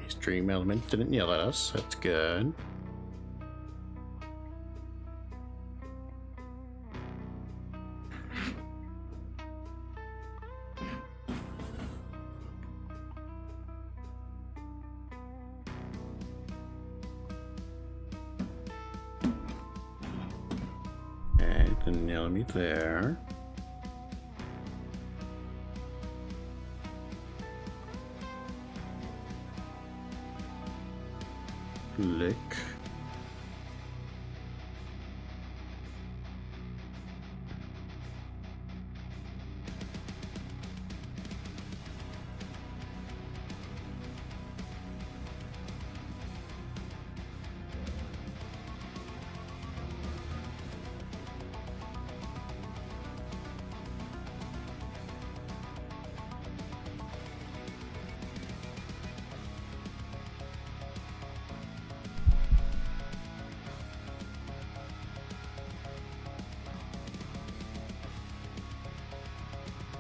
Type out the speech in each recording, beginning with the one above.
Stream element didn't yell at us. That's good. Okay, didn't yell at me there. Click.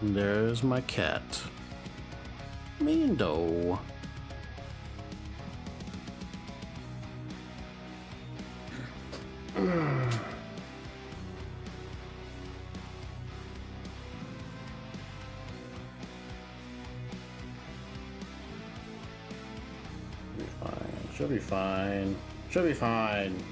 There's my cat, Mando. Should be fine. Should be fine.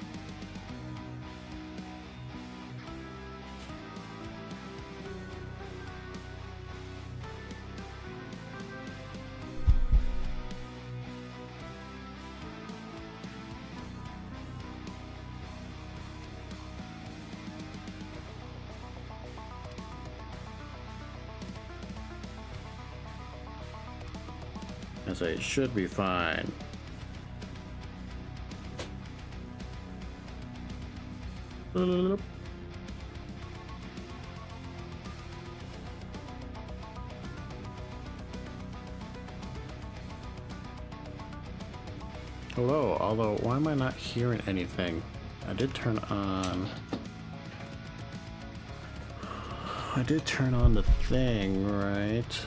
I say it should be fine. Hello, although why am I not hearing anything? I did turn on the thing, right?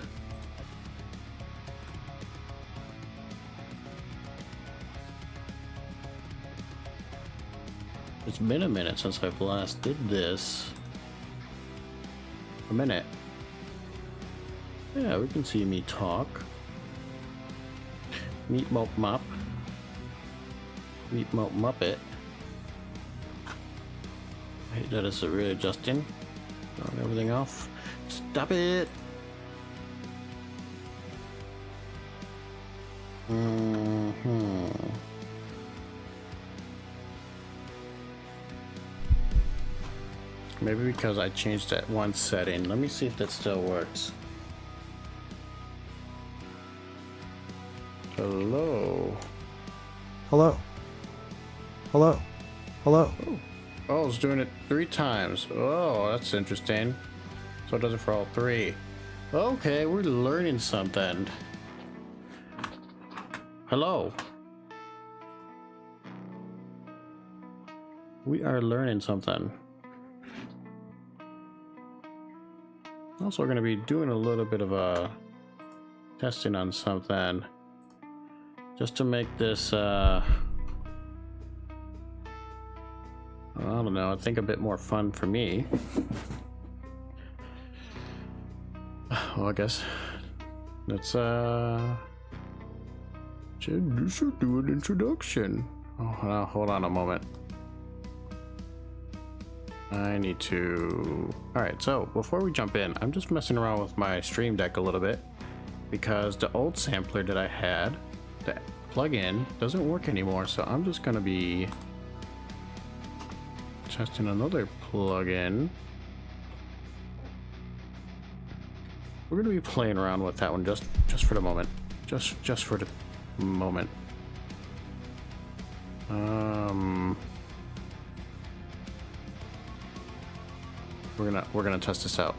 It's been a minute since I've last did this. A minute. Yeah, we can see me talk. Meat Mop Mop. Meat Mop Muppet. Hey, that is really adjusting. Throwing everything off. Stop it! Maybe because I changed that one setting. Let me see if that still works. Hello. Hello. Hello. Hello. Oh, I was doing it 3 times. Oh, that's interesting. So it does it for all 3. Okay, we're learning something. Hello. We are learning something. Also going to be doing a little bit of a testing on something just to make this I don't know, I think a bit more fun for me. Well, I guess let's should do an introduction. Oh no, hold on a moment. I need to... Alright, so before we jump in, I'm just messing around with my stream deck a little bit because the old sampler that I had, the plug-in, doesn't work anymore, so I'm just gonna be testing another plug-in. We're gonna be playing around with that one just for the moment. Just for the moment. We're gonna test this out.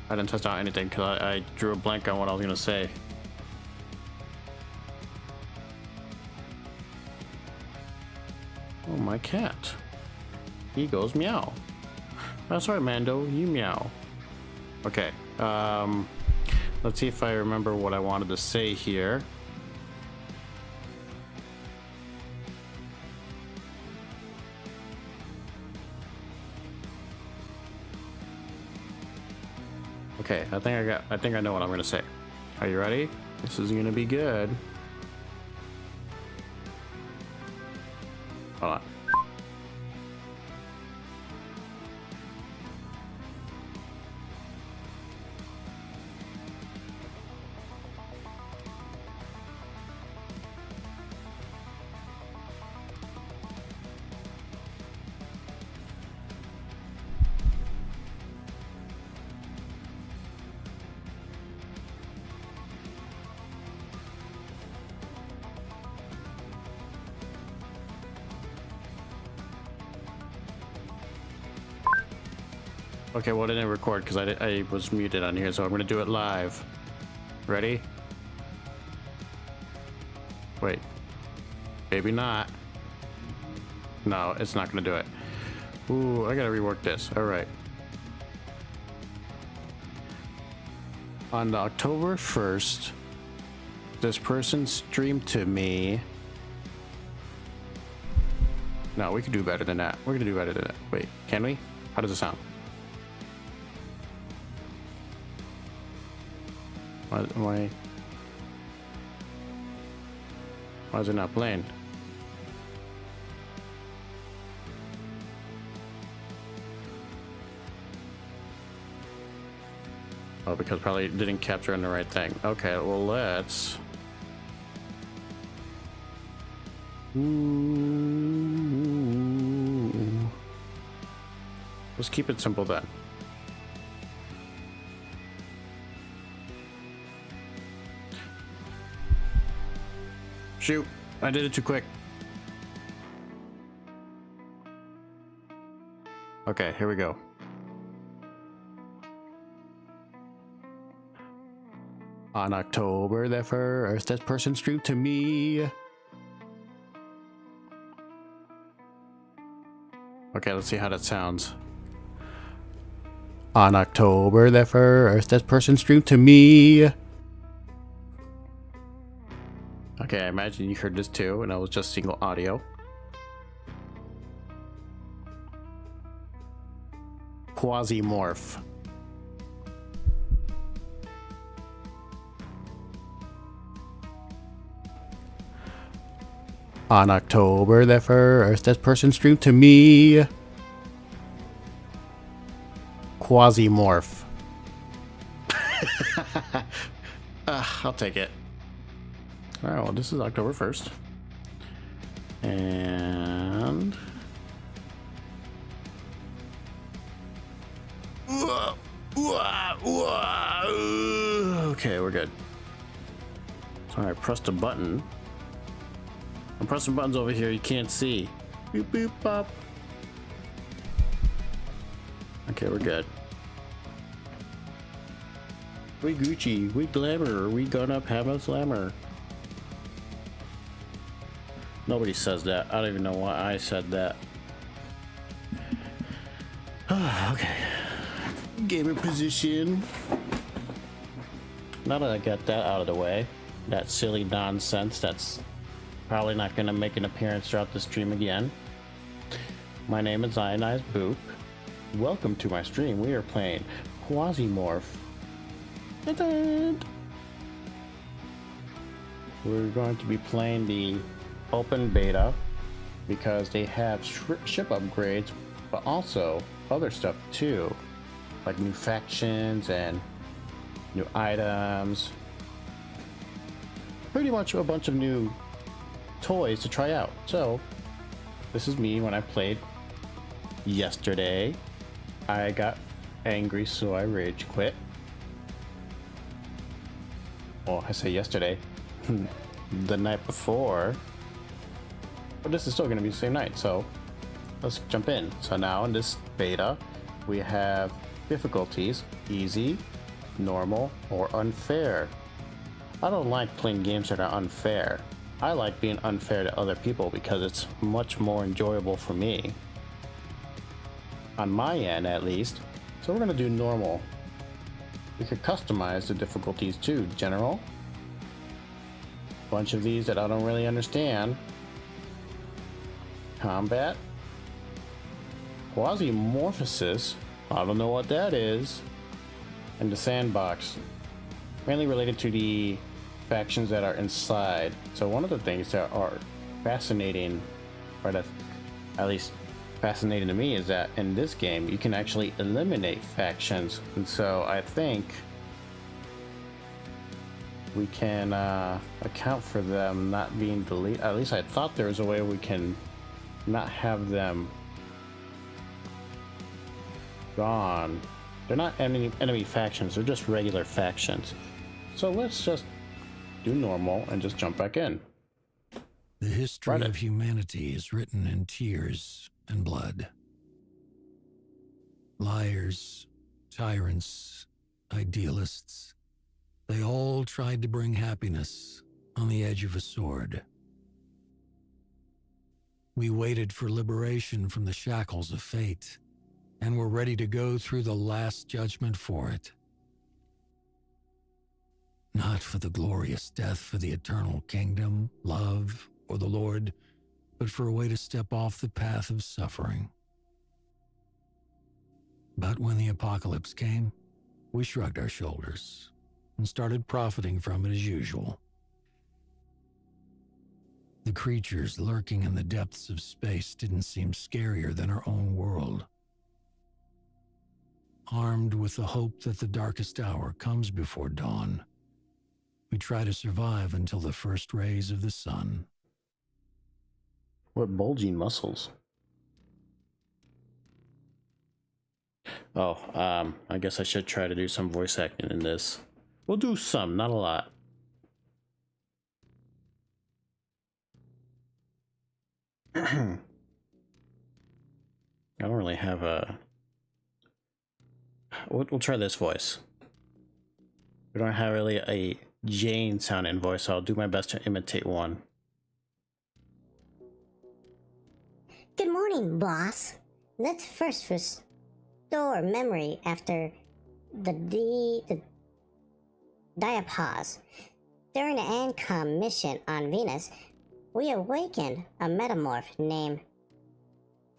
I didn't test out anything because I drew a blank on what I was gonna say. my cat. He goes meow. That's right, Mando, you meow. Okay, let's see if I remember what I wanted to say here. Okay, I think I know what I'm gonna say. Are you ready? This is gonna be good. Hold on. Okay, well, it didn't record because I was muted on here, so I'm gonna do it live. Ready? Wait. Maybe not. No, it's not gonna do it. Ooh, I gotta rework this. Alright. On October 1st, this person streamed to me. No, we could do better than that. We're gonna do better than that. Wait, can we? How does it sound? Why is it not playing? Oh, because probably it didn't capture on the right thing. Okay, well, let's keep it simple then. Shoot, I did it too quick. Okay, here we go. On October the 1st, this person streamed to me. Okay, let's see how that sounds. On October the 1st, this person streamed to me. Okay, I imagine you heard this too, and it was just single audio. Quasimorph. On October the 1st, this person streamed to me. Quasimorph. I'll take it. Alright, well, this is October 1st. And okay, we're good. So I pressed a button. I'm pressing buttons over here you can't see. Boop boop pop. Okay, we're good. We Gucci, we glamour, we gonna have a slammer. Nobody says that. I don't even know why I said that. Okay. Gamer position. Now that I got that out of the way, that silly nonsense that's probably not going to make an appearance throughout the stream again. My name is Ionized Boop. Welcome to my stream. We are playing Quasimorph. We're going to be playing the open beta because they have ship upgrades, but also other stuff too, like new factions and new items. Pretty much a bunch of new toys to try out. So this is me when I played yesterday. I got angry, so I rage quit. Well, I say yesterday. The night before. But this is still going to be the same night, so let's jump in. So now in this beta, we have difficulties: easy, normal, or unfair. I don't like playing games that are unfair. I like being unfair to other people because it's much more enjoyable for me. On my end, at least. So we're gonna do normal. We could customize the difficulties too. General. Bunch of these that I don't really understand. Combat. Quasimorphosis. I don't know what that is. And the sandbox. Mainly related to the factions that are inside. So one of the things that are fascinating, or that's at least fascinating to me, is that in this game you can actually eliminate factions. And so I think we can account for them not being deleted. At least I thought there was a way we can not have them gone. They're not enemy factions, they're just regular factions. So let's just do normal and just jump back in. The history of humanity is written in tears and blood. Liars, tyrants, idealists, they all tried to bring happiness on the edge of a sword. We waited for liberation from the shackles of fate, and were ready to go through the last judgment for it. Not for the glorious death for the eternal kingdom, love, or the Lord, but for a way to step off the path of suffering. But when the apocalypse came, we shrugged our shoulders and started profiting from it as usual. The creatures lurking in the depths of space didn't seem scarier than our own world. Armed with the hope that the darkest hour comes before dawn, we try to survive until the first rays of the sun. What bulging muscles. Oh, I guess I should try to do some voice acting in this. We'll do some, not a lot. I don't really have a... We'll try this voice. We don't have really a Jane sounding voice, so I'll do my best to imitate one. Good morning, boss. Let's first restore memory after the diapause. During the ANCOM mission on Venus, we awakened a metamorph named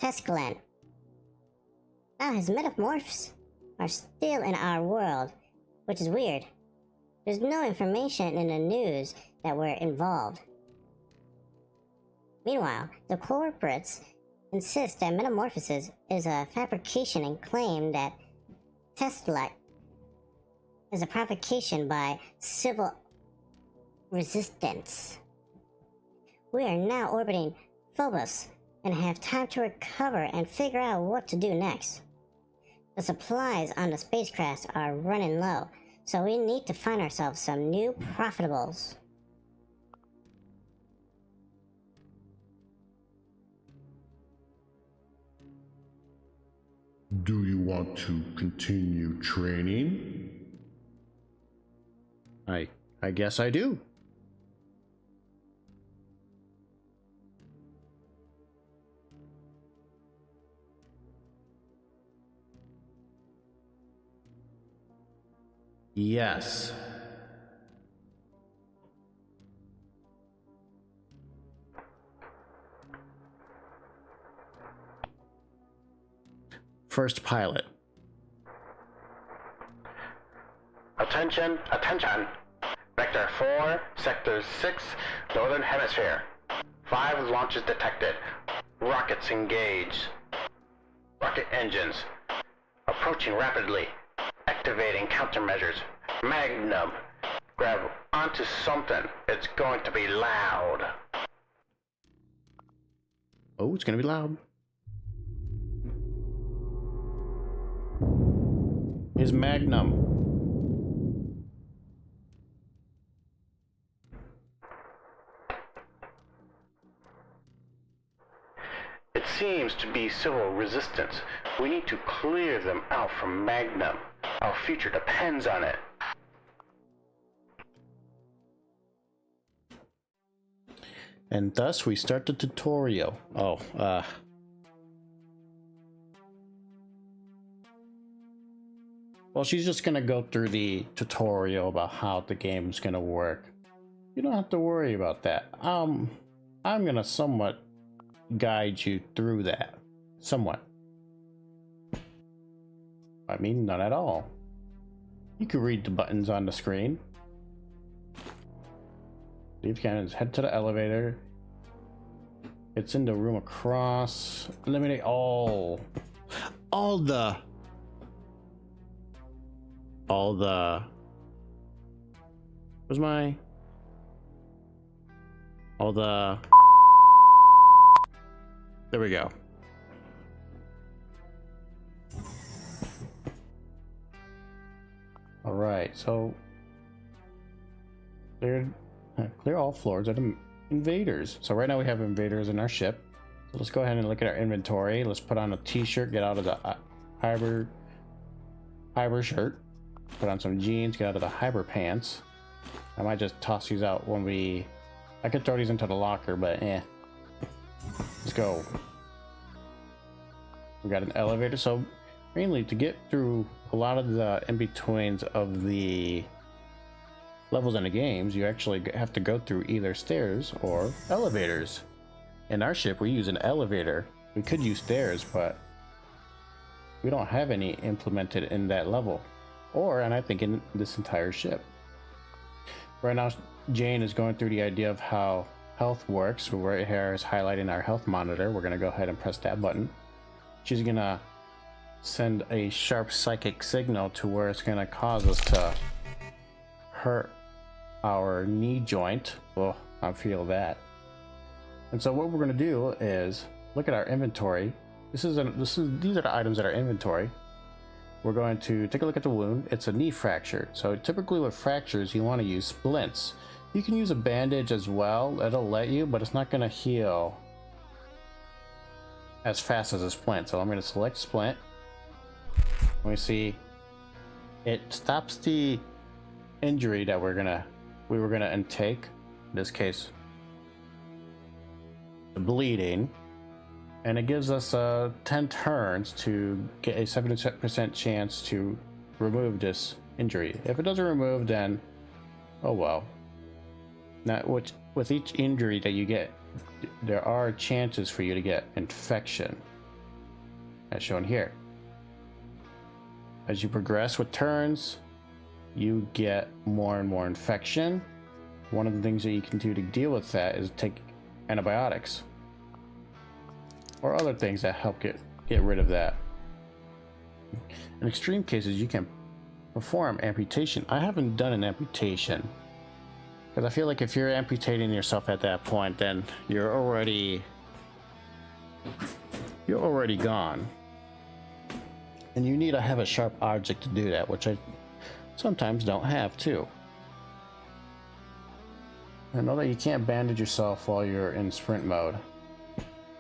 Tescalan. Now his metamorphs are still in our world, which is weird. There's no information in the news that we're involved. Meanwhile, the corporates insist that metamorphosis is a fabrication and claim that Tesla is a provocation by civil resistance. We are now orbiting Phobos and have time to recover and figure out what to do next. The supplies on the spacecraft are running low, so we need to find ourselves some new profitables. Do you want to continue training? I guess I do. Yes. First pilot. Attention, attention. Vector 4, Sector 6, Northern Hemisphere. 5 launches detected. Rockets engaged. Rocket engines. Approaching rapidly. Activating countermeasures. Magnum. Grab onto something. It's going to be loud. Oh, it's gonna be loud. His Magnum. It seems to be civil resistance. We need to clear them out from Magnum. Our future depends on it. And thus we start the tutorial. Oh, well, she's just gonna go through the tutorial about how the game's gonna work. You don't have to worry about that. I'm gonna somewhat guide you through that. Somewhat. I mean, not at all. You can read the buttons on the screen. Leave cannons, head to the elevator. It's in the room across. Eliminate all the where's my all the there we go. All right, so clear all floors of the invaders. So right now we have invaders in our ship. So let's go ahead and look at our inventory. Let's put on a t-shirt, get out of the hyber shirt, put on some jeans, get out of the hyper pants. I might just toss these out when I could throw these into the locker, but let's go. We got an elevator, so mainly to get through a lot of the in-betweens of the levels in the games, you actually have to go through either stairs or elevators. In our ship, we use an elevator. We could use stairs, but we don't have any implemented in that level, and I think in this entire ship. Right now, Jane is going through the idea of how health works. So right here is highlighting our health monitor. We're gonna go ahead and press that button. She's gonna send a sharp psychic signal to where it's gonna cause us to hurt our knee joint. Oh, I feel that. And so what we're going to do is look at our inventory. These are the items that are inventory. We're going to take a look at the wound. It's a knee fracture. So typically with fractures, you want to use splints. You can use a bandage as well. It'll let you, but it's not going to heal as fast as a splint. So I'm going to select splint. Let me see. It stops the injury that we were gonna intake. In this case, the bleeding, and it gives us 10 turns to get a 70% chance to remove this injury. If it doesn't remove, then oh well. Now, with each injury that you get, there are chances for you to get infection, as shown here. As you progress with turns, you get more and more infection. One of the things that you can do to deal with that is take antibiotics or other things that help get rid of that. In extreme cases, you can perform amputation. I haven't done an amputation because I feel like if you're amputating yourself at that point, then you're already gone, and you need to have a sharp object to do that, which I sometimes don't have too. I know that you can't bandage yourself while you're in sprint mode.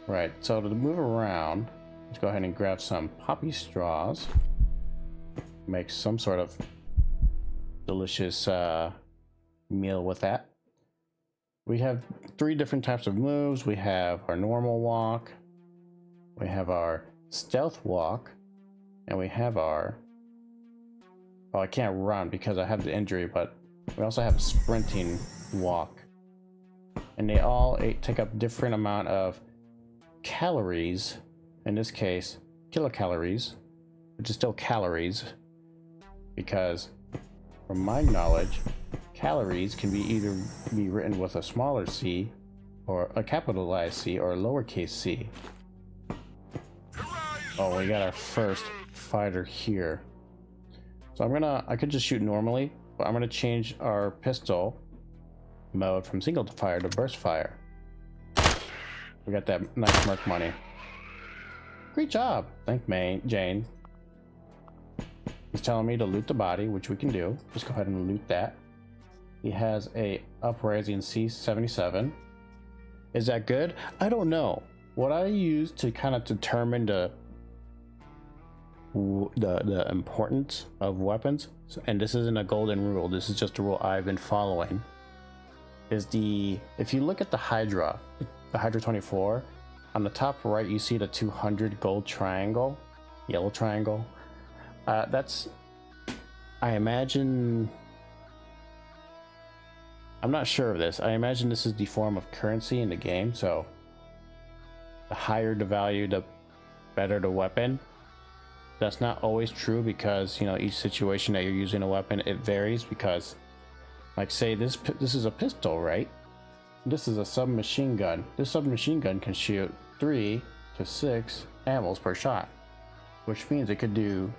Right, so to move around, let's go ahead and grab some poppy straws. Make some sort of delicious meal with that. We have 3 different types of moves. We have our normal walk, we have our stealth walk, and we have our... Oh, I can't run because I have the injury, but we also have a sprinting walk. And they all take up different amount of calories. In this case, kilocalories, which is still calories, because from my knowledge, calories can be either be written with a smaller c, or a capitalized C, or a lowercase c. Oh, we got our first fighter here. So I could just shoot normally, but I'm gonna change our pistol mode from single fire to burst fire. We got that nice merc money. Great job. Thank Jane. He's telling me to loot the body, which we can do. Just go ahead and loot that. He has a uprising C77. Is that good? I don't know. What I use to kind of determine the importance of weapons, and this isn't a golden rule, this is just a rule I've been following, is if you look at the Hydra 24, on the top right you see the 200 gold triangle, yellow triangle. That's, I imagine, I'm not sure of this. I imagine this is the form of currency in the game, so the higher the value, the better the weapon. That's not always true because, you know, each situation that you're using a weapon, it varies because, like, say this is a pistol, right? This is a submachine gun. This submachine gun can shoot 3 to 6 ammos per shot, which means it could do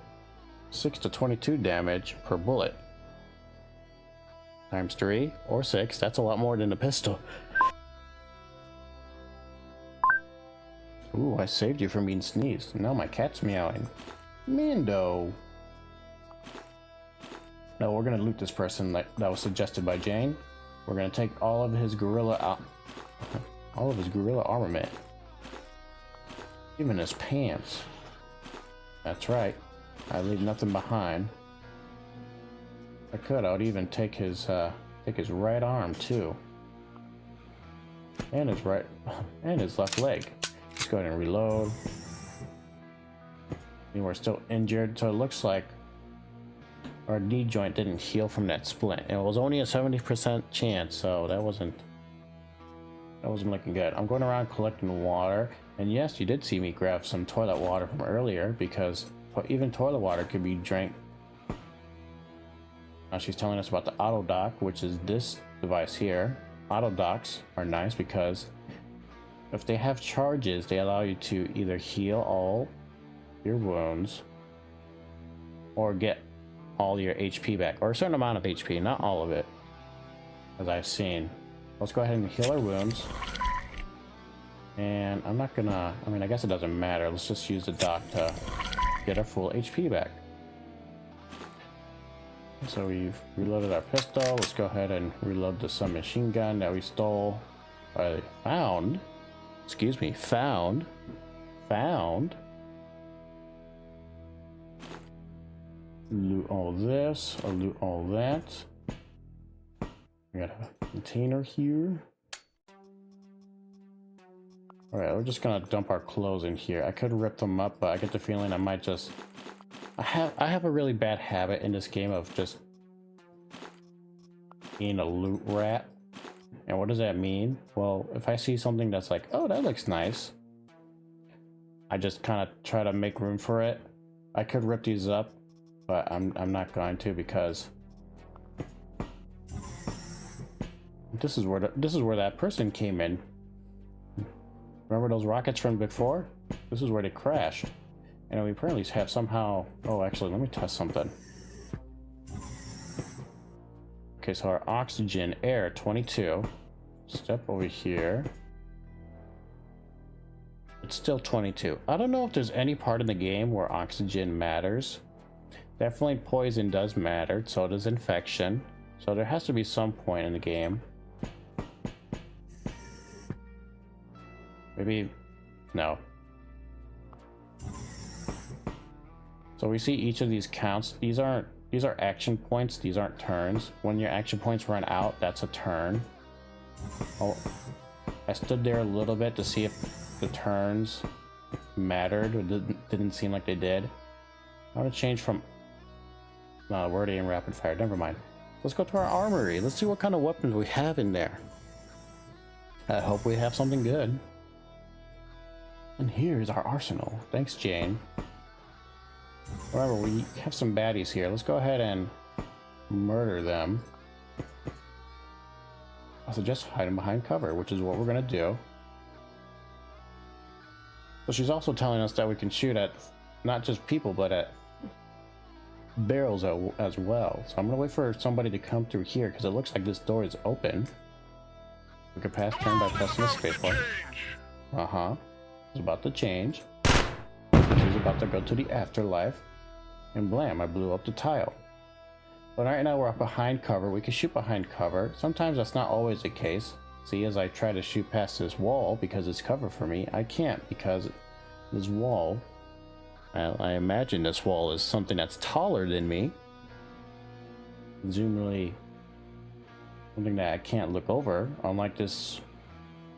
6 to 22 damage per bullet. Times 3 or 6, that's a lot more than a pistol. Ooh, I saved you from being sneezed. Now my cat's meowing. Mando. No, we're gonna loot this person that was suggested by Jane. We're gonna take all of his gorilla armament, even his pants. That's right. I leave nothing behind. If I would even take his right arm too, and his left leg. Let's go ahead and reload. And we're still injured, so it looks like our knee joint didn't heal from that splint. It was only a 70% chance, so that wasn't looking good. I'm going around collecting water, and yes, you did see me grab some toilet water from earlier because even toilet water could be drank. Now she's telling us about the auto dock, which is this device here. Auto docks are nice because if they have charges, they allow you to either heal all your wounds or get all your HP back, or a certain amount of HP, not all of it, as I've seen. Let's go ahead and heal our wounds. And I'm not gonna, I mean, I guess it doesn't matter. Let's just use the dock to get our full HP back. So we've reloaded our pistol. Let's go ahead and reload the submachine gun that we stole. Found. Loot all this, or loot all that. We got a container here. Alright, we're just gonna dump our clothes in here. I could rip them up, but I get the feeling I might just... I have a really bad habit in this game of just being a loot rat. And what does that mean? Well, if I see something that's like, oh, that looks nice, I just kind of try to make room for it. I could rip these up, but I'm not going to because this is where that person came in. Remember those rockets from before? This is where they crashed. And we apparently have somehow... Oh, actually, let me test something. Okay, so our oxygen, air, 22. Step over here. It's still 22. I don't know if there's any part in the game where oxygen matters. Definitely poison does matter, so does infection. So there has to be some point in the game. Maybe... No. So we see each of these counts. These are action points, these aren't turns. When your action points run out, that's a turn. Oh, I stood there a little bit to see if the turns mattered, or didn't seem like they did. I want to change from... No, we're already in rapid fire, never mind. Let's go to our armory. Let's see what kind of weapons we have in there. I hope we have something good. And here's our arsenal. Thanks, Jane. Remember, we have some baddies here. Let's go ahead and murder them. I suggest hiding behind cover, which is what we're going to do. So she's also telling us that we can shoot at not just people, but at barrels as well. So I'm going to wait for somebody to come through here, because it looks like this door is open. We can pass turn by pressing the spacebar. Uh-huh. It's about to change. She's about to go to the afterlife, and blam, I blew up the tile. But right now we're up behind cover. We can shoot behind cover. Sometimes that's not always the case. See, as I try to shoot past this wall because it's cover for me, I can't because this wall, I imagine this wall is something that's taller than me. Zoom really something that I can't look over. Unlike this,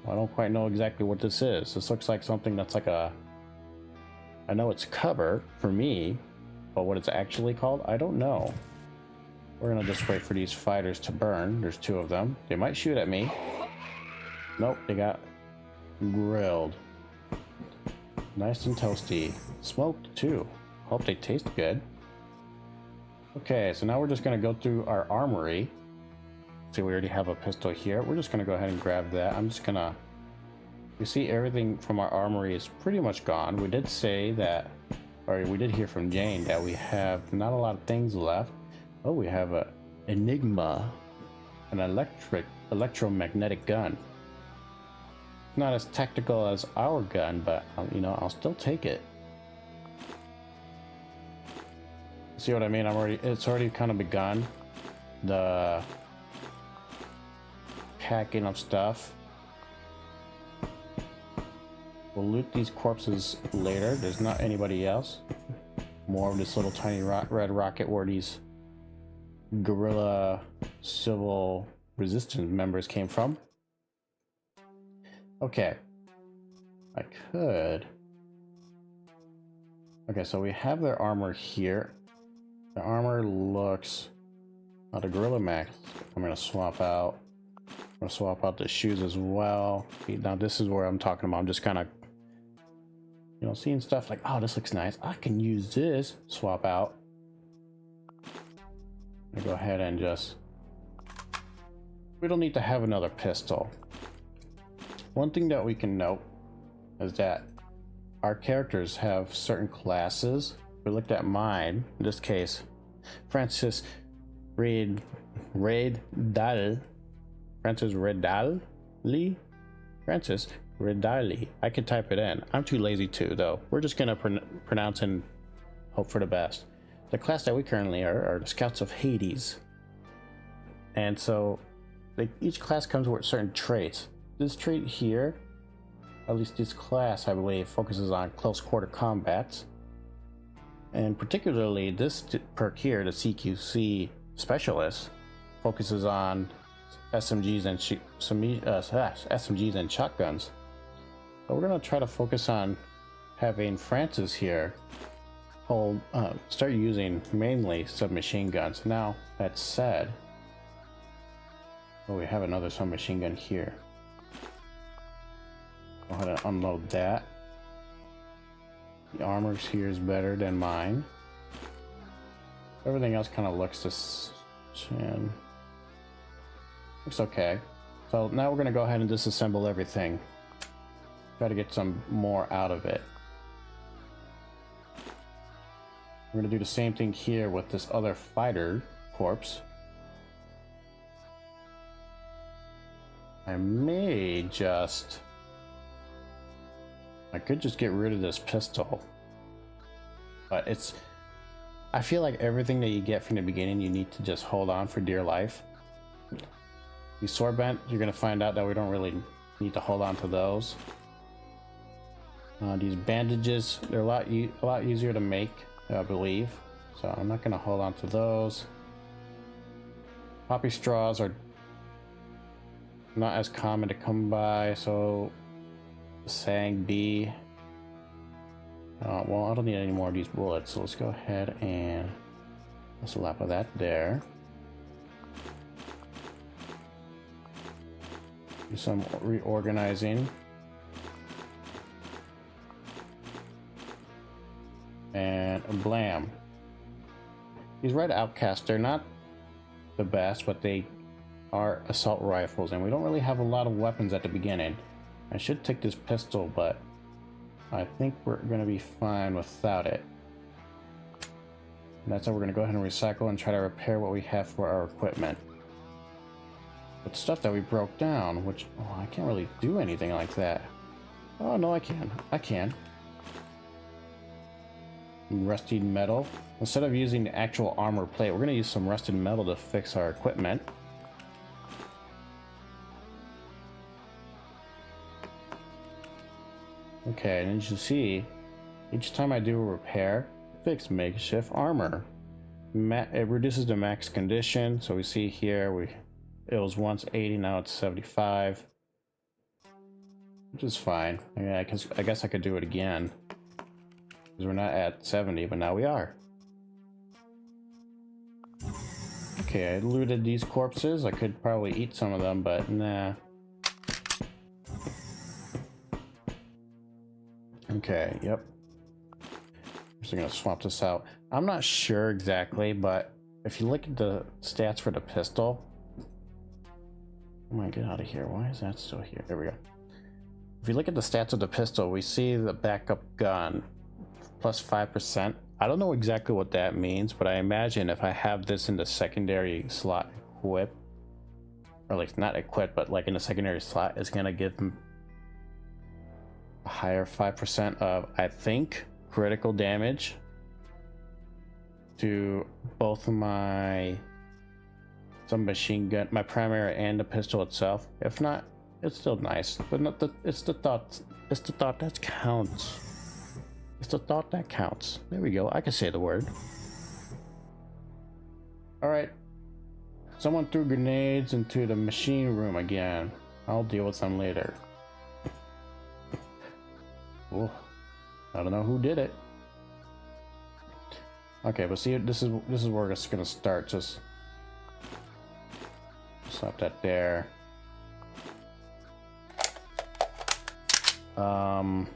I don't quite know exactly what this is. This looks like something that's like a, I know it's cover for me, but what it's actually called, I don't know. We're gonna just wait for these fighters to burn. There's 2 of them. They might shoot at me. Nope, they got grilled. Nice and toasty. Smoked too. Hope they taste good. Okay, so now we're just gonna go through our armory. See, we already have a pistol here. We're just gonna go ahead and grab that. I'm just gonna... You see, everything from our armory is pretty much gone. We did say that, or we did hear from Jane that we have not a lot of things left. Oh, we have a Enigma, an electromagnetic gun. Not as tactical as our gun, but you know, I'll still take it. See what I mean? It's already kind of begun the packing of stuff. We'll loot these corpses later. There's not anybody else. More of this little tiny red rocket where these guerrilla civil resistance members came from. Okay. I could. Okay, so we have their armor here. The armor looks... Oh, the gorilla mask. I'm gonna swap out. I'm gonna swap out the shoes as well. Now this is where I'm talking about. I'm just kind of, you know, seeing stuff like, oh, this looks nice. I can use this. Swap out. I'm gonna go ahead and just... We don't need to have another pistol. One thing that we can note is that our characters have certain classes. We looked at mine, in this case, Francis Redal. Francis Redali. I can type it in. I'm too lazy to, though. We're just gonna pronounce and hope for the best. The class that we currently are the Scouts of Hades. And so, each class comes with certain traits. This trait here, at least this class, I believe, focuses on close quarter combats. And particularly this perk here, the CQC Specialist, focuses on SMGs and SMGs and shotguns. So we're gonna try to focus on having Francis here start using mainly submachine guns. Now that said, oh, we have another submachine gun here. Go ahead and unload that. The armor here is better than mine. Everything else kind of looks looks okay. So now we're gonna go ahead and disassemble everything. Try to get some more out of it. We're gonna do the same thing here with this other fighter corpse. I could just get rid of this pistol, but I feel like everything that you get from the beginning, you need to just hold on for dear life. These sword bent, you're gonna find out that we don't really need to hold on to those. These bandages, they're a lot easier to make, I believe, so I'm not gonna hold on to those. Poppy straws are not as common to come by, so Sang B. Well, I don't need any more of these bullets, so let's go ahead and let's lap of that there. Do some reorganizing. And blam. These red outcasts, they're not the best, but they are assault rifles, and we don't really have a lot of weapons at the beginning. I should take this pistol, but I think we're gonna be fine without it. And that's how we're gonna go ahead and recycle and try to repair what we have for our equipment. But stuff that we broke down, which, oh, I can't really do anything like that. Oh no, I can. Rusted metal. Instead of using the actual armor plate, we're gonna use some rusted metal to fix our equipment. Okay, and as you see, each time I do a repair, fix makeshift armor. It reduces the max condition, so we see here It was once 80, now it's 75. Which is fine. I guess I could do it again. Because we're not at 70, but now we are. Okay, I looted these corpses. I could probably eat some of them, but nah. Okay, yep. I'm just gonna swap this out. I'm not sure exactly, but if you look at the stats for the pistol. Oh my, get out of here. Why is that still here? There we go. If you look at the stats of the pistol, we see the backup gun plus 5%. I don't know exactly what that means, but I imagine if I have this in the secondary slot equipped, or like not equipped, but like in the secondary slot, it's gonna give them a higher 5% of, I think, critical damage to both of my submachine gun, my primary, and the pistol itself. If not, it's still nice, but not the. It's the thought that counts. It's the thought that counts. There we go. I can say the word. All right. Someone threw grenades into the machine room again. I'll deal with them later. Oh, I don't know who did it. Okay, but see, this is where it's gonna start. Just stop that there. I'm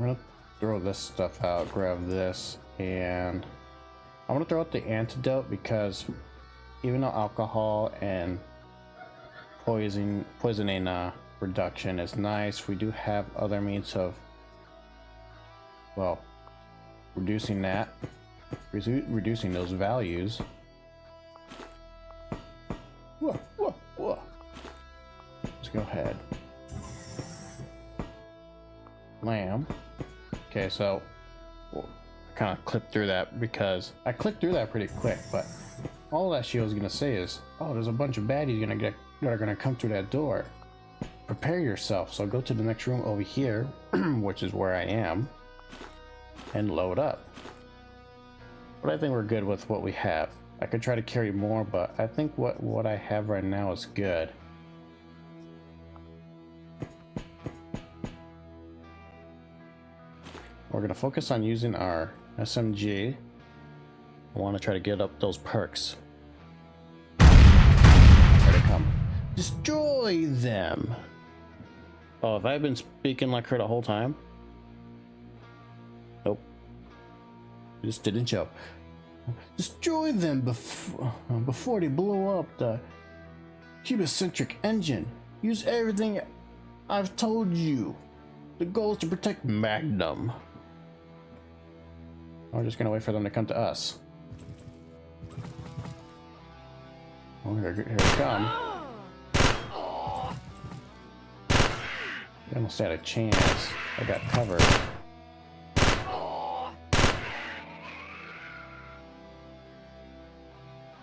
gonna throw this stuff out, grab this, and I'm gonna throw out the antidote because even though alcohol and poisoning reduction is nice, we do have other means of, well, reducing those values. Whoa, whoa, whoa. Let's go ahead. Lamb. Okay, so we'll kind of clip through that because I clicked through that pretty quick, but all that shield's gonna say is, oh, there's a bunch of baddies that are gonna come through that door. Prepare yourself. So go to the next room over here, which is where I am, and load up. But I think we're good with what we have. I could try to carry more, but I think what I have right now is good. We're gonna focus on using our SMG. I want to try to get up those perks. There they come. Destroy them. Oh, have I been speaking like her the whole time? Nope. Just didn't show. Destroy them before they blow up the cubocentric engine. Use everything I've told you. The goal is to protect Magnum. We're just gonna wait for them to come to us. Oh, here they come. I almost had a chance. I got covered.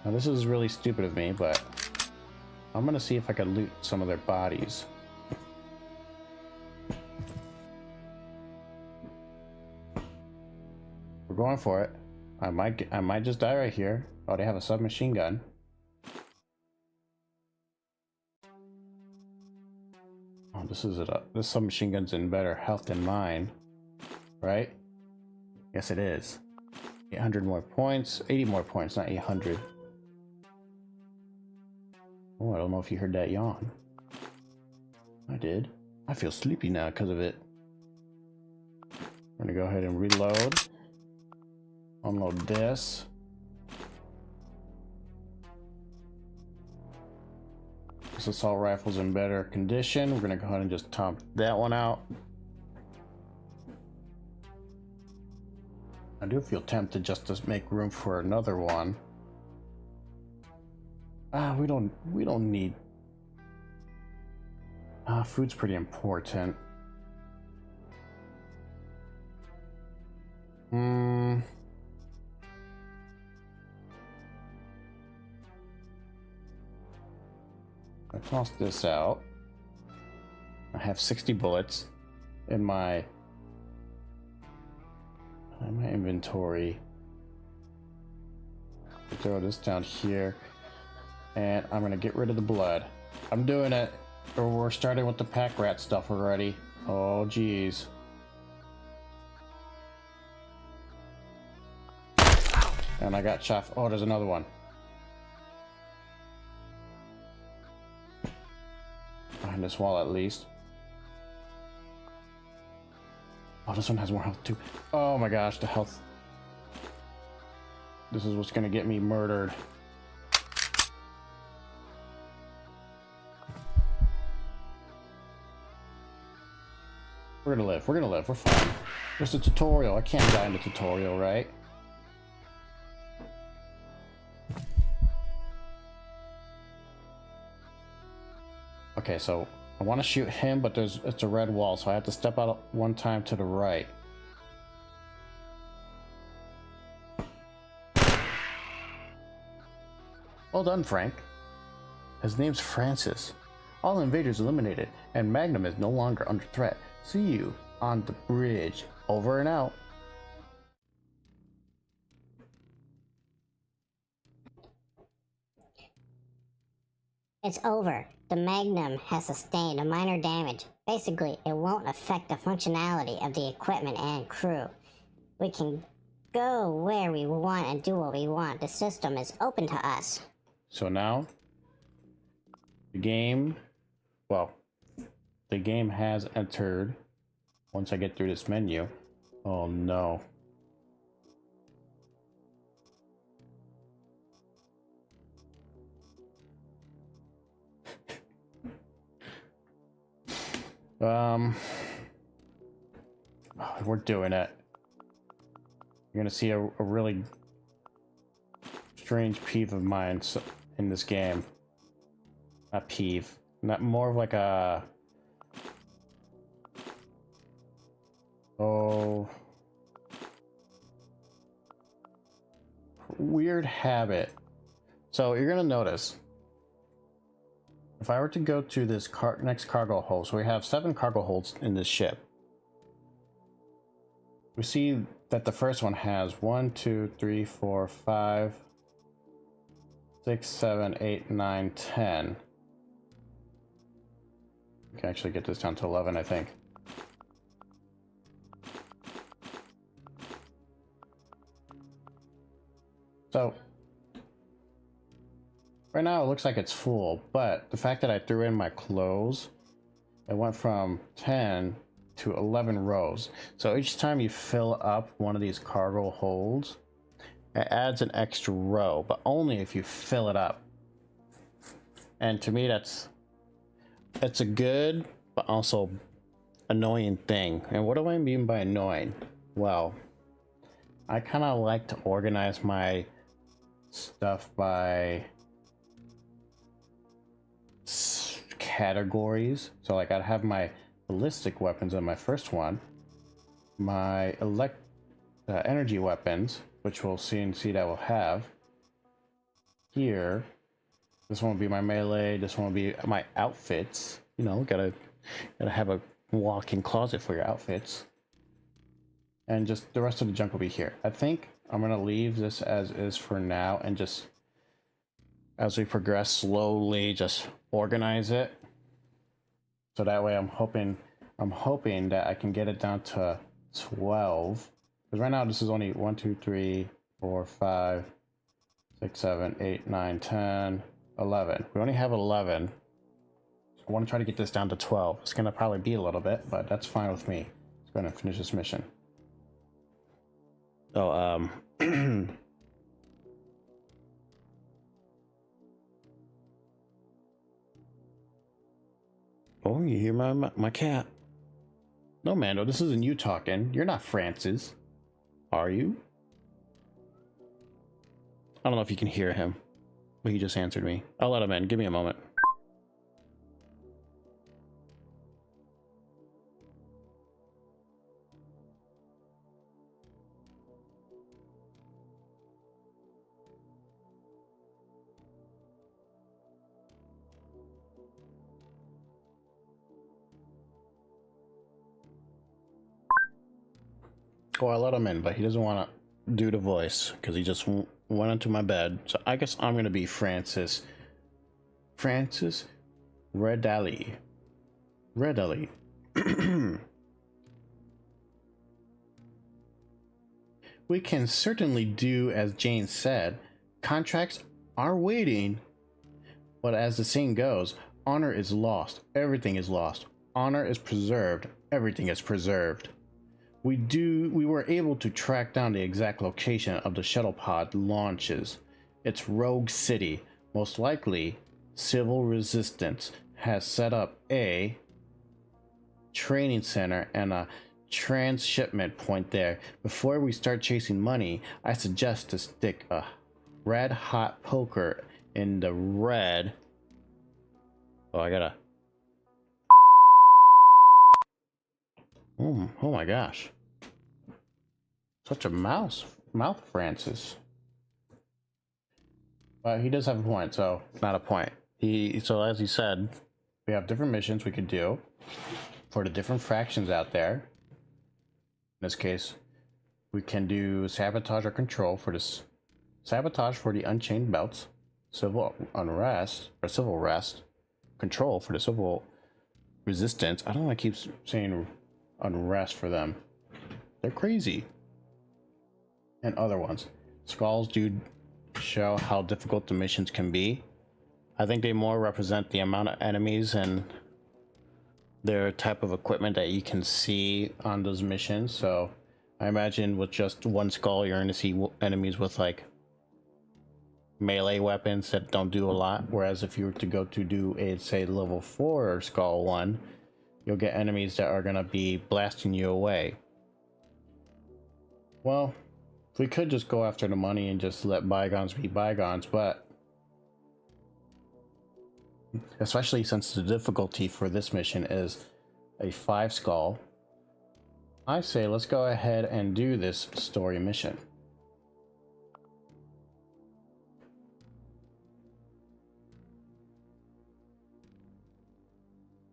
Now this is really stupid of me, but I'm gonna see if I can loot some of their bodies. We're going for it. I might just die right here. Oh, they have a submachine gun. Oh, this submachine gun's in better health than mine, right? Yes, it is. 800 more points, 80 more points, not 800. Oh, I don't know if you heard that yawn. I did. I feel sleepy now because of it. I'm gonna go ahead and reload. Unload this. This assault rifle's in better condition. We're gonna go ahead and just top that one out. I do feel tempted just to make room for another one. We don't need. Food's pretty important. I toss this out. I have 60 bullets in my inventory. Throw this down here. And I'm gonna get rid of the blood. I'm doing it. Or we're starting with the pack rat stuff already. Oh, geez. And I got shot. Oh, there's another one. Behind this wall, at least. Oh, this one has more health, too. Oh my gosh, the health. This is what's gonna get me murdered. We're gonna live. We're gonna live. We're fine. There's a tutorial. I can't die in the tutorial, right? Okay, so I want to shoot him, but it's a red wall, so I have to step out one time to the right. Well done, Frank. His name's Francis. All invaders eliminated, and Magnum is no longer under threat. See you on the bridge. Over and out. It's over. The Magnum has sustained a minor damage. Basically, it won't affect the functionality of the equipment and crew. We can go where we want and do what we want. The system is open to us. So now, the game has entered. Once I get through this menu. Oh no. We're doing it. You're gonna see a really strange peeve of mine in this game. Not peeve. Not more of like a... Oh... weird habit. So you're gonna notice, if I were to go to this next cargo hold, so we have 7 cargo holds in this ship. We see that the first one has 1, 2, 3, 4, 5, 6, 7, 8, 9, 10. We can actually get this down to 11, I think. So, right now it looks like it's full, but the fact that I threw in my clothes, it went from 10 to 11 rows. So each time you fill up one of these cargo holds, it adds an extra row, but only if you fill it up. And to me, it's a good, but also annoying thing. And what do I mean by annoying? Well, I kind of like to organize my stuff by categories. So like I'd have my ballistic weapons on my first one, my energy weapons, which we'll soon see that we'll have here. This one will be my melee. This one will be my outfits. You know, gotta have a walk-in closet for your outfits. And just the rest of the junk will be here. I think I'm gonna leave this as is for now, and just as we progress slowly, just organize it. So that way I'm hoping that I can get it down to 12. Because right now this is only 1, 2, 3, 4, 5, 6, 7, 8, 9, 10, 11. We only have 11. I want to try to get this down to 12. It's gonna probably be a little bit, but that's fine with me. Let's go ahead and finish this mission. So, oh, you hear my cat? No, Mando, this isn't you talking. You're not Francis, are you? I don't know if you can hear him, but he just answered me. I'll let him in. Give me a moment. Oh, I let him in, but he doesn't want to do the voice because he just won't. went into my bed. So I guess I'm gonna be Francis. Francis Redali. Redali. We can certainly do as Jane said. Contracts are waiting. But as the saying goes, honor is lost. Everything is lost. Honor is preserved. Everything is preserved. We were able to track down the exact location of the shuttle pod launches. It's Rogue City. Most likely, civil resistance has set up a training center and a transshipment point there. Before we start chasing money, I suggest to stick a red hot poker in the red. Oh, I gotta. Oh my gosh. Such a mouth, Francis. But he does have a point, so not a point. So as he said, we have different missions we could do for the different factions out there. In this case, we can do sabotage or control for this. Sabotage for the Unchained Belts, civil unrest or civil rest, control for the civil resistance. I don't want to keep saying unrest for them. They're crazy. And other ones. Skulls do show how difficult the missions can be. I think they more represent the amount of enemies and their type of equipment that you can see on those missions. So I imagine with just one skull, you're going to see enemies with like melee weapons that don't do a lot. Whereas if you were to go to do a, say, level 4 skull one, you'll get enemies that are going to be blasting you away. Well, we could just go after the money and just let bygones be bygones, but especially since the difficulty for this mission is a 5 skull, I say let's go ahead and do this story mission.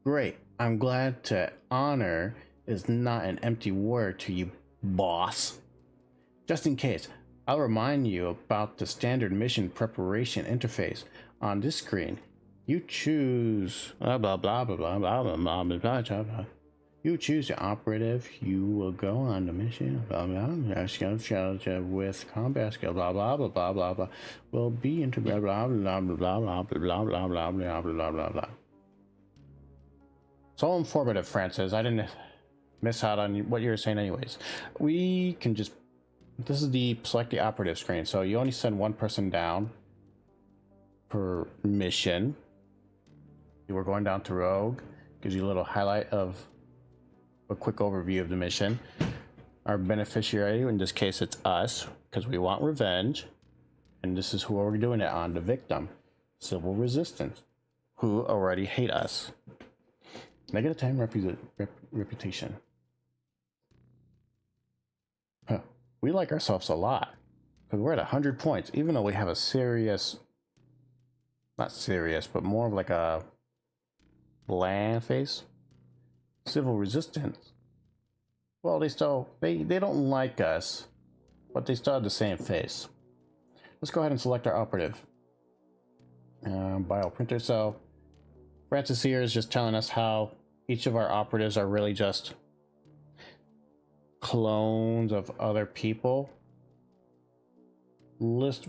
Great. I'm glad to honor is not an empty word to you, boss. Just in case, I'll remind you about the standard mission preparation interface on this screen. You choose blah blah blah blah blah blah blah blah blah blah blah. You choose the operative. You will go on the mission. Blah blah blah. With combat skill. Blah blah blah blah blah blah. Will be into blah blah blah blah blah blah blah blah blah blah blah blah blah. So informative, Francis. I didn't miss out on what you were saying, anyways. We can just. This is the select the operative screen, so you only send one person down per mission. You were going down to Rogue, gives you a little highlight of a quick overview of the mission. Our beneficiary, in this case it's us, because we want revenge, and this is who we're doing it on, the victim, civil resistance, who already hate us. -10 reputation. Huh. We like ourselves a lot because we're at 100 points, even though we have a serious, not serious, but more of like a bland face. Civil resistance. Well, they don't like us, but they still have the same face. Let's go ahead and select our operative. Bio printer. So Francis here is just telling us how each of our operatives are really just clones of other people. The list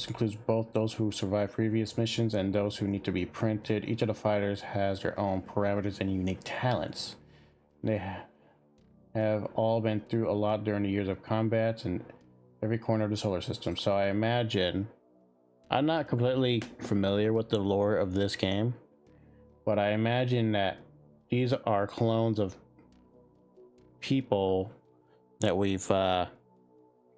includes both those who survived previous missions and those who need to be printed. Each of the fighters has their own parameters and unique talents. They have all been through a lot during the years of combats in every corner of the solar system. So I imagine, I'm not completely familiar with the lore of this game, but I imagine that these are clones of people that we've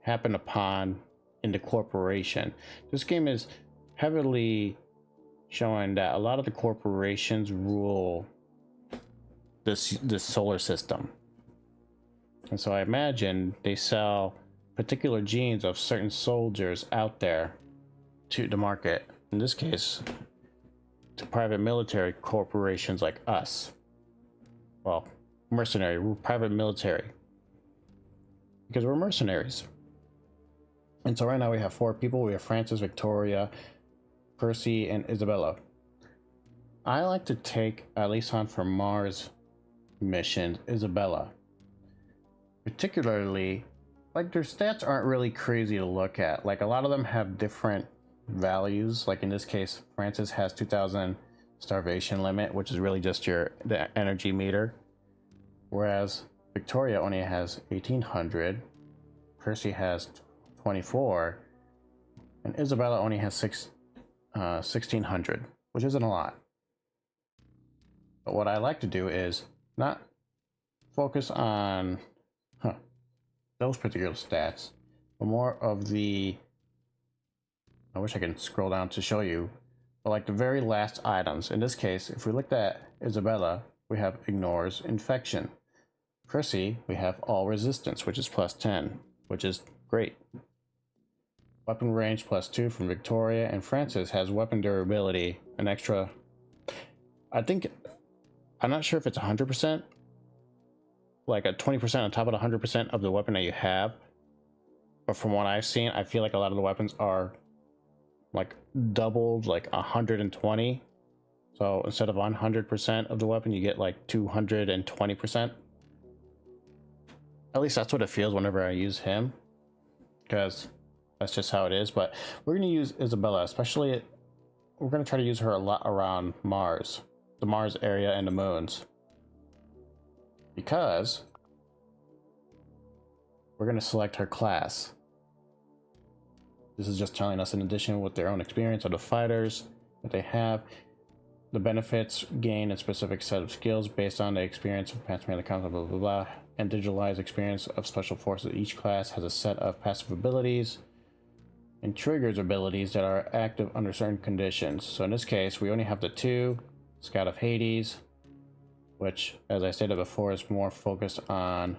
happened upon in the corporation. This game is heavily showing that a lot of the corporations rule this solar system, and so I imagine they sell particular genes of certain soldiers out there to the market, in this case to private military corporations like us. Well, private military, because we're mercenaries. And so right now we have 4 people. We have Francis, Victoria, Percy, and Isabella. I like to take, at least on for Mars missions, Isabella. Particularly, like, their stats aren't really crazy to look at. Like, a lot of them have different values. Like in this case, Francis has 2,000 starvation limit, which is really just the energy meter. Whereas Victoria only has 1,800. Percy has 24. And Isabella only has 1,600, which isn't a lot. But what I like to do is not focus on those particular stats, but more of the, I wish I could scroll down to show you, but like the very last items. In this case, if we looked at Isabella, we have ignores infection. Percy, we have all resistance, which is +10, which is great. Weapon range +2 from Victoria, and Francis has weapon durability, an extra, I'm not sure if it's 100%, like a 20% on top of the 100% of the weapon that you have. But from what I've seen, I feel like a lot of the weapons are like doubled, like 120. So instead of 100% of the weapon, you get like 220%. At least that's what it feels whenever I use him, because that's just how it is. But we're going to use Isabella, especially, we're going to try to use her a lot around Mars, the Mars area and the moons, because we're going to select her class. This is just telling us, in addition with their own experience of the fighters that they have, the benefits gain a specific set of skills based on the experience of past melee combat, blah blah blah, and individualized experience of special forces. Each class has a set of passive abilities and triggers abilities that are active under certain conditions. So in this case, we only have the 2, Scout of Hades, which, as I stated before, is more focused on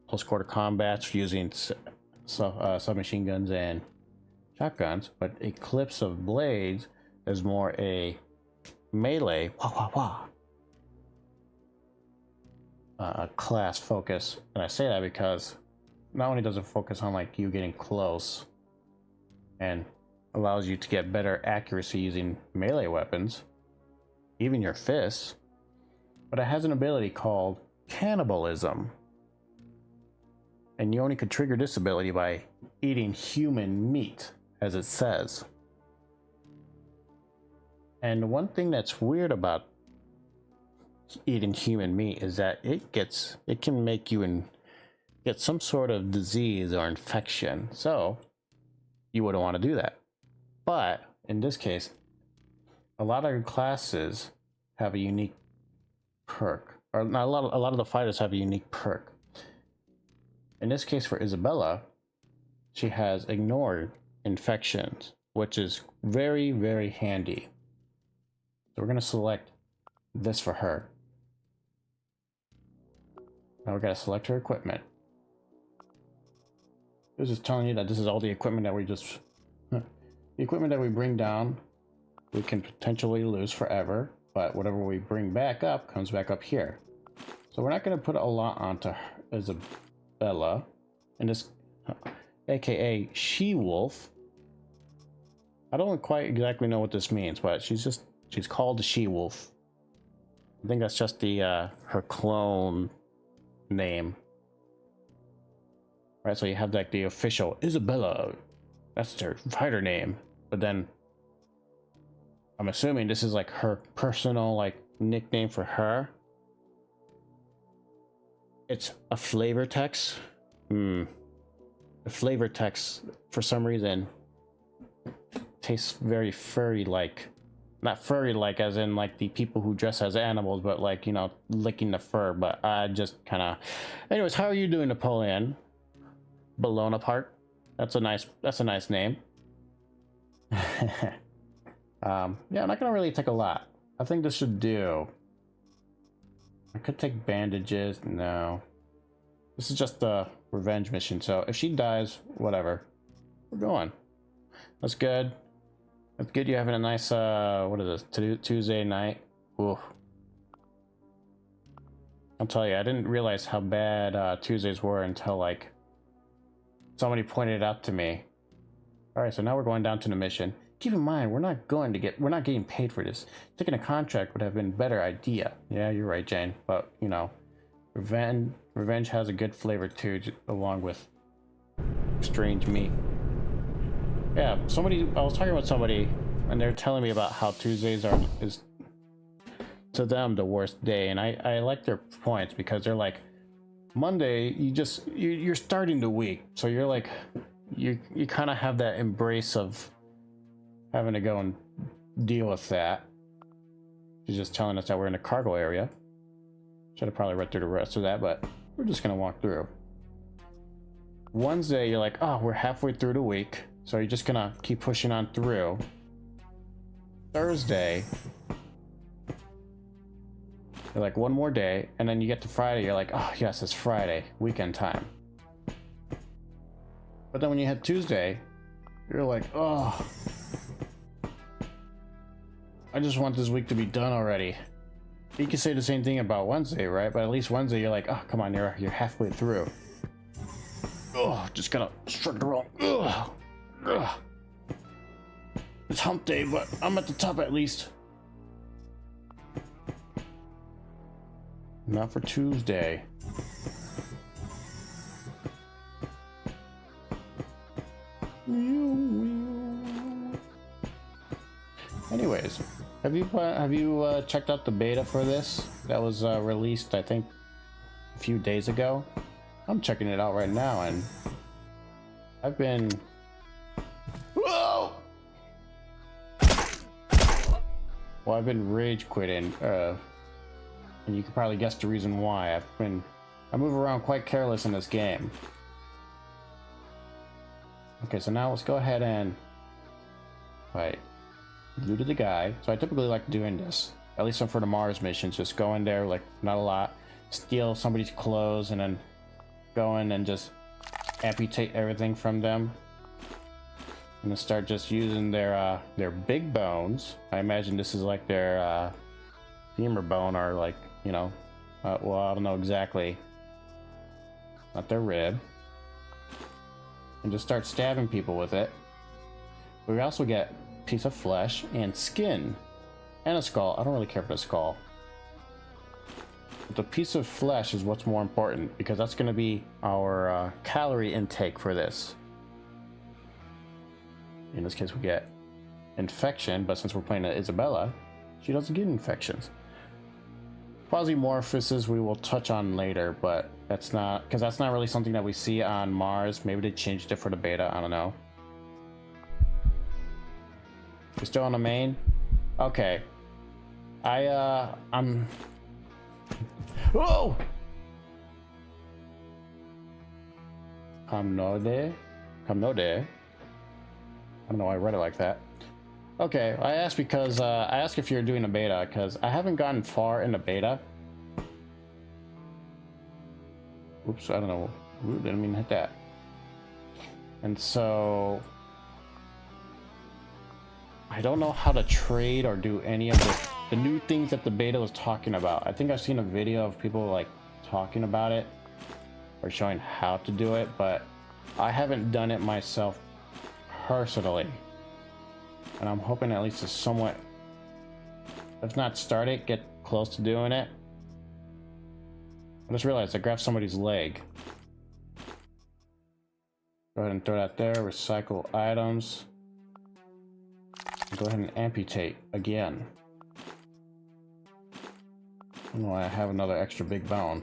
close quarter combats using submachine guns and shotguns, but Eclipse of Blades is more a melee class focus. And I say that because not only does it focus on like you getting close and allows you to get better accuracy using melee weapons, even your fists, but it has an ability called Cannibalism. And you only could trigger this ability by eating human meat, as it says. And one thing that's weird about eating human meat is that it can make you get some sort of disease or infection. So you wouldn't want to do that. But in this case, a lot of classes have a unique perk, or not a lot of the fighters have a unique perk. In this case, for Isabella, she has ignored infections, which is very, very handy. So we're going to select this for her. Now we're going to select her equipment. This is telling you that this is all the equipment that the equipment that we bring down, we can potentially lose forever, but whatever we bring back up comes back up here. So we're not going to put a lot onto Isabella, and this, aka She-Wolf. I don't quite exactly know what this means, but she's called the She-Wolf. I think that's just the her clone name. Right, so you have like the official Isabella, that's their fighter name, but then I'm assuming this is like her personal like nickname for her. It's a flavor text. The flavor text for some reason tastes very furry, like not furry like as in like the people who dress as animals, but like, you know, licking the fur. But I just kind of, anyways, how are you doing, Napoleon Bonaparte? That's a nice name. Yeah, I'm not gonna really take a lot. I think this should do. I could take bandages. No, this is just a revenge mission, so if she dies, whatever, we're going. That's good. That's good. You're having a nice what is this, Tuesday night? Ooh. I'll tell you, I didn't realize how bad Tuesdays were until like somebody pointed it out to me. All right, so now we're going down to the mission. Keep in mind, we're not getting paid for this. Taking a contract would have been a better idea. Yeah, you're right, Jane. But you know, revenge has a good flavor too, along with strange meat. Yeah, I was talking with somebody, and they're telling me about how Tuesdays is to them the worst day, and I like their points because they're like, Monday, you're starting the week, so you're like, you kind of have that embrace of having to go and deal with that. She's just telling us that we're in a cargo area. Should have probably read through the rest of that, but we're just gonna walk through. Wednesday, you're like, oh, we're halfway through the week, so you're just gonna keep pushing on through. Thursday, you're like, one more day, and then you get to Friday, you're like, oh yes, it's Friday, weekend time. But then when you hit Tuesday, you're like, oh, I just want this week to be done already. You can say the same thing about Wednesday, right? But at least Wednesday, you're like, oh, come on, you're halfway through. Oh, just gotta strut the wrong. Ugh. It's hump day, but I'm at the top at least. Not for Tuesday. Anyways, have you checked out the beta for this? That was released, I think, a few days ago. I'm checking it out right now, and I've been. Whoa! Well, I've been rage quitting, and you can probably guess the reason why. I move around quite careless in this game. Okay, so now let's go ahead and looted the guy. So I typically like doing this, at least for the Mars missions. Just go in there, like, not a lot, steal somebody's clothes, and then go in and just amputate everything from them, and then start just using their big bones. I imagine this is like their femur bone, or like, you know, well, I don't know exactly, not their rib, and just start stabbing people with it. We also get a piece of flesh and skin and a skull. I don't really care for the skull, but the piece of flesh is what's more important, because that's going to be our calorie intake for this. In this case, we get infection, but since we're playing Isabella, she doesn't get infections. Quasimorphs we will touch on later, but that's not really something that we see on Mars. Maybe they changed it for the beta, I don't know. We're still on the main? Okay. I'm... Whoa! Kamnode? I don't know why I read it like that. Okay, I asked because I asked if you're doing a beta, because I haven't gotten far in the beta. Oops, I don't know. Ooh, didn't mean to hit that. And so I don't know how to trade or do any of the new things that the beta was talking about. I think I've seen a video of people like talking about it or showing how to do it, but I haven't done it myself personally. And I'm hoping at least to somewhat, if not start it, get close to doing it. I just realized I grabbed somebody's leg. Go ahead and throw that there. Recycle items. Go ahead and amputate again. I don't know why I have another extra big bone.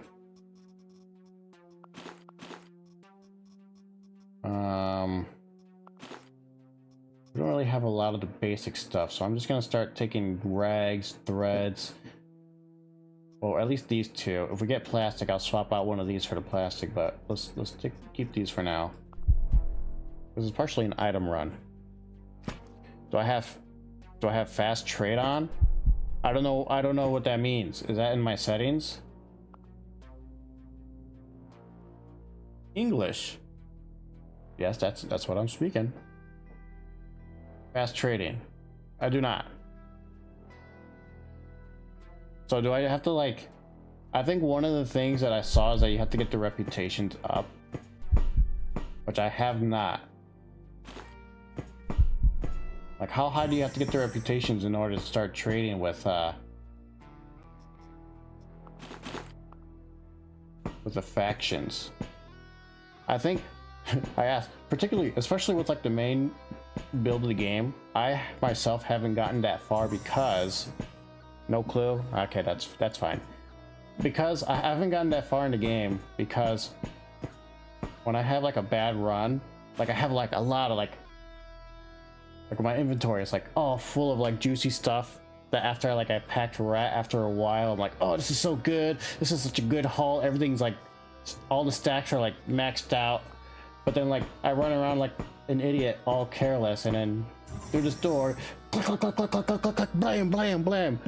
We don't really have a lot of the basic stuff, so I'm just gonna start taking rags, threads, or at least these two. If we get plastic, I'll swap out one of these for the plastic, but let's keep these for now. This is partially an item run. Do I have fast trade on? I don't know what that means. Is that in my settings? English. Yes, that's what I'm speaking. Fast trading. I do not. So do I have to, like, I think one of the things that I saw is that you have to get the reputations up. which I have not. Like, how high do you have to get the reputations in order to start trading with the factions? I think I asked, particularly, especially with like the main build of the game, I myself haven't gotten that far because no clue. Okay, that's fine. Because I haven't gotten that far in the game because when I have like a bad run, like I have like a lot of like my inventory is like all full of like juicy stuff that after I packed rat after a while, I'm like, oh, this is so good. This is such a good haul. Everything's like, all the stacks are like maxed out. But then like I run around like an idiot, all careless, and then through this door, click, click, click, click, click, click, click, click, blam, blam, blam.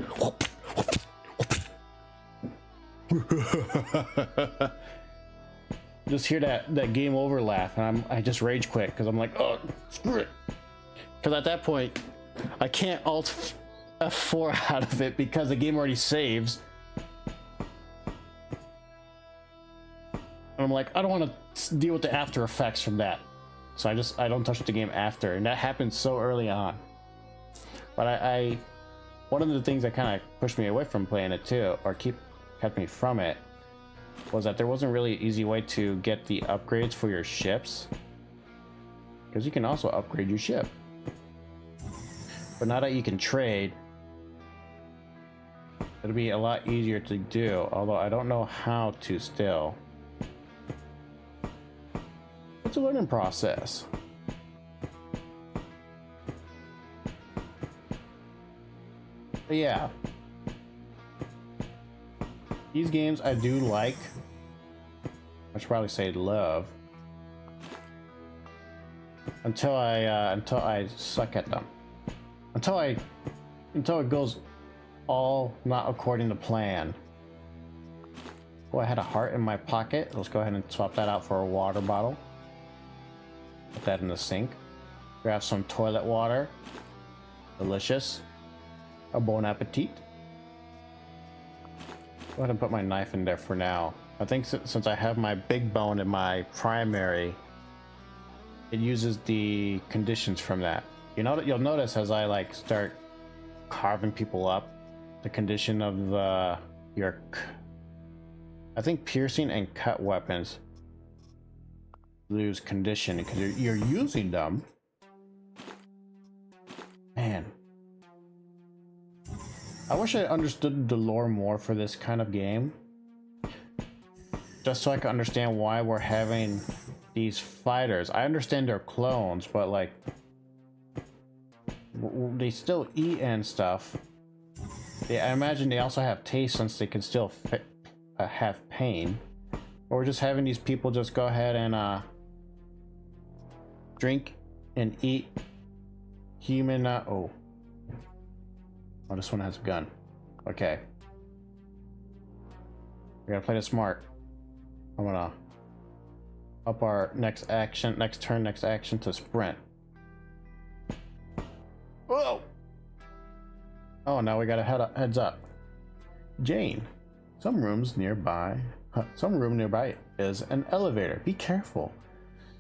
Just hear that game over laugh, and I just rage quit because I'm like, oh, screw it. Because at that point, I can't alt F4 out of it because the game already saves. And I'm like, I don't want to deal with the after effects from that. So I don't touch the game after, and that happened so early on. But I one of the things that kind of pushed me away from playing it too, or kept me from it, was that there wasn't really an easy way to get the upgrades for your ships. Because you can also upgrade your ship. But now that you can trade, it'll be a lot easier to do, although I don't know how to still. It's a learning process. But yeah, these games I do like. I should probably say love. Until I suck at them. Until it goes all not according to plan. Oh, I had a heart in my pocket. Let's go ahead and swap that out for a water bottle. Put that in the sink. Grab some toilet water. Delicious. A bon appetit. Go ahead and put my knife in there for now. I think since I have my big bone in my primary, it uses the conditions from that. You'll notice as I start carving people up, the condition of your, I think piercing and cut weapons lose condition because you're using them. Man, I wish I understood the lore more for this kind of game, just so I could understand why we're having these fighters. I understand they're clones, but like they still eat and stuff. I imagine they also have taste since they can still have pain. Or we're just having these people just go ahead and drink and eat human. Oh, this one has a gun. Okay, we gotta play this smart. I'm gonna up our next action to sprint. Whoa! Oh, now we got a heads up. Jane, some room nearby is an elevator. Be careful.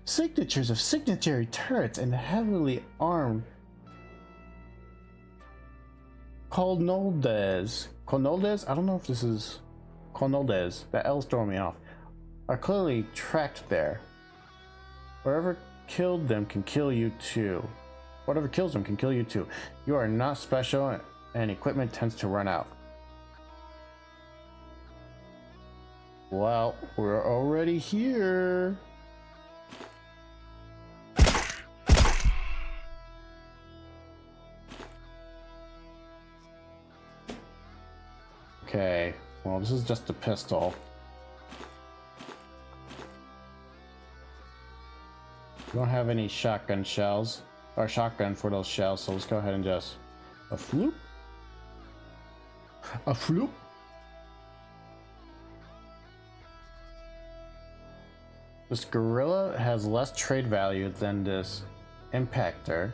Signatures of signatory turrets and heavily armed Colnoldes. I don't know if this is Colnoldes. That L's throwing me off. Are clearly tracked there. Whatever killed them can kill you too. Whatever kills them can kill you too. You are not special, and equipment tends to run out. Well, we're already here. Okay, well, this is just a pistol. We don't have any shotgun shells, or shotgun for those shells, so let's go ahead and just a floop. A floop. This gorilla has less trade value than this impactor.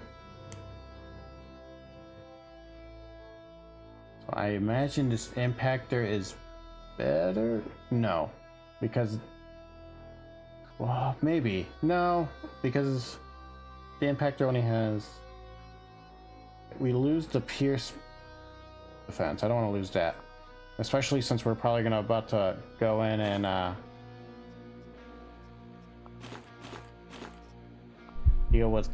So I imagine this impactor is better? No, because Well, maybe. No, because the impactor only has... We lose the pierce defense. I don't want to lose that. Especially since we're probably about to go in and deal with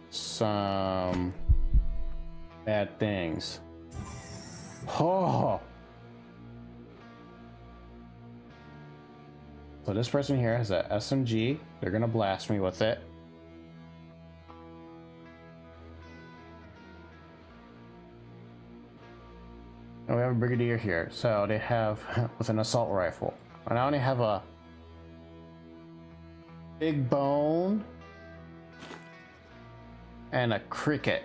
some bad things. Oh! So this person here has a SMG. They're gonna blast me with it. And we have a brigadier here. So they have with an assault rifle. And I only have a big bone and a cricket.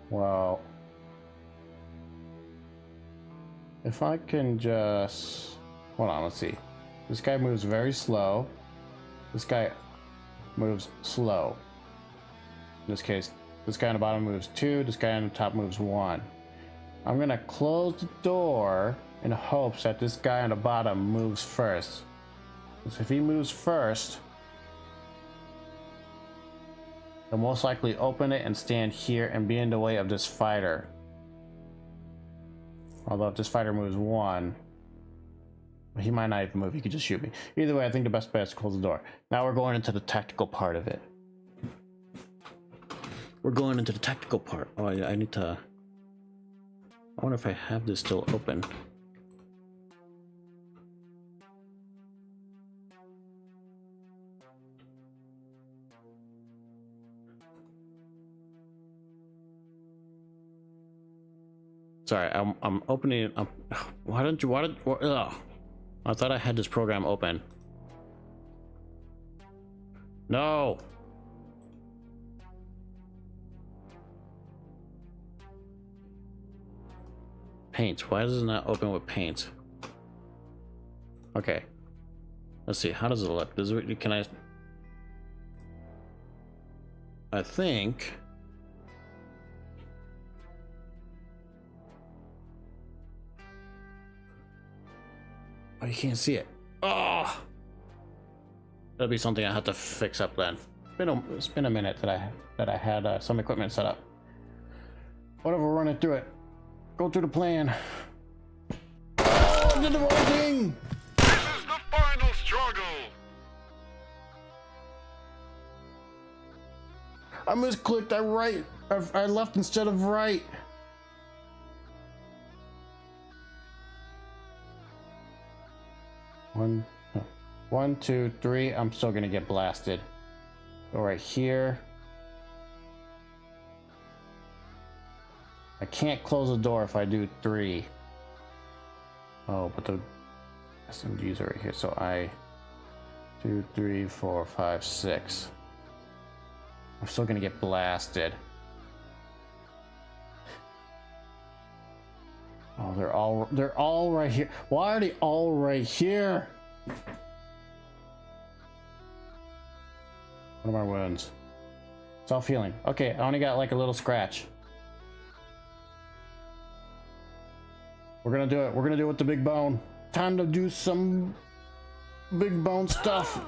Well, if I can just hold on, let's see. This guy moves very slow. This guy moves slow. In this case, this guy on the bottom moves 2, this guy on the top moves 1. I'm gonna close the door in hopes that this guy on the bottom moves first. Because if he moves first, he'll most likely open it and stand here and be in the way of this fighter. Although if this fighter moves 1, he might not even move, he could just shoot me. Either way, I think the best bet is to close the door. Now we're going into the tactical part of it. We're going into the tactical part. Oh, I need to... I wonder if I have this still open. Sorry, I'm opening it. Why don't you? Ugh. I thought I had this program open. No. Paint. Why does it not open with paint? Okay. Let's see. How does it look? Does it? Can I? I think. Oh, you can't see it. Oh, that'll be something I have to fix up then. It's been a minute that I had some equipment set up. Whatever, we're running through it. Go through the plan. Oh, I did the wrong thing. This is the final struggle. I misclicked. I left instead of right. One, 2, 3. I'm still gonna get blasted. Go right here. I can't close the door if I do 3. Oh, but the SMGs are right here. So 2, 3, 4, 5, 6. I'm still gonna get blasted. Oh, they're all right here. Why are they all right here? What are my wounds? Self-healing. Okay, I only got like a little scratch. We're gonna do it. We're gonna do it with the big bone. Time to do some big bone stuff.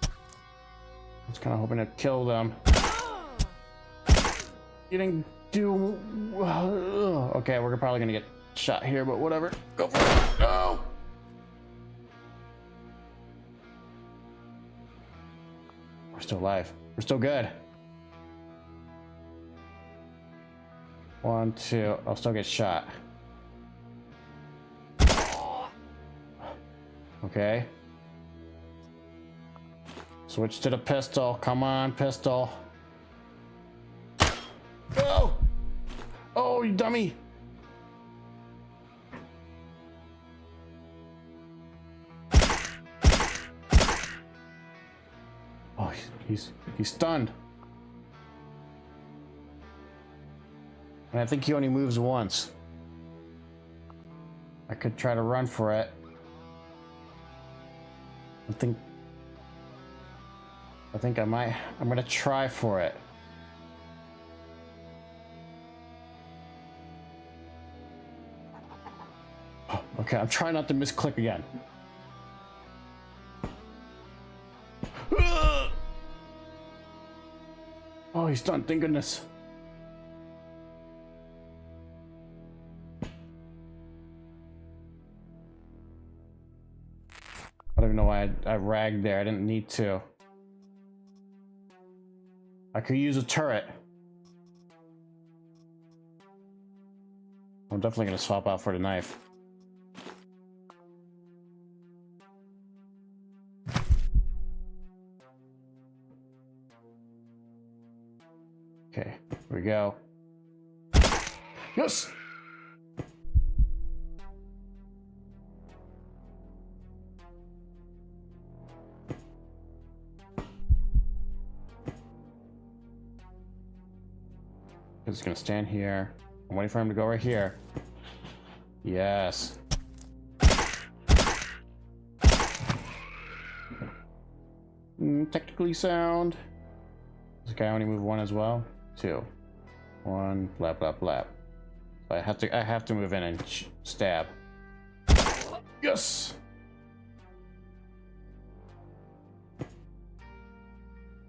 I was kind of hoping to kill them. You didn't do... Okay, we're probably gonna get shot here, but whatever. Go for it. No! We're still alive. We're still good. 1, 2. I'll still get shot. Okay. Switch to the pistol. Come on, pistol. Oh! Oh, you dummy! Oh, he's stunned. And I think he only moves once. I could try to run for it. I think I'm gonna try for it. Okay. Okay, I'm trying not to misclick again. Oh, he's done, thank goodness. I don't even know why I ragged there. I didn't need to. I could use a turret. I'm definitely gonna swap out for the knife. Okay, here we go. Yes! He's gonna stand here. I'm waiting for him to go right here. Yes. Technically sound. Does this guy only move one as well? Two. One, blah blah blah. I have to move in and stab. Yes!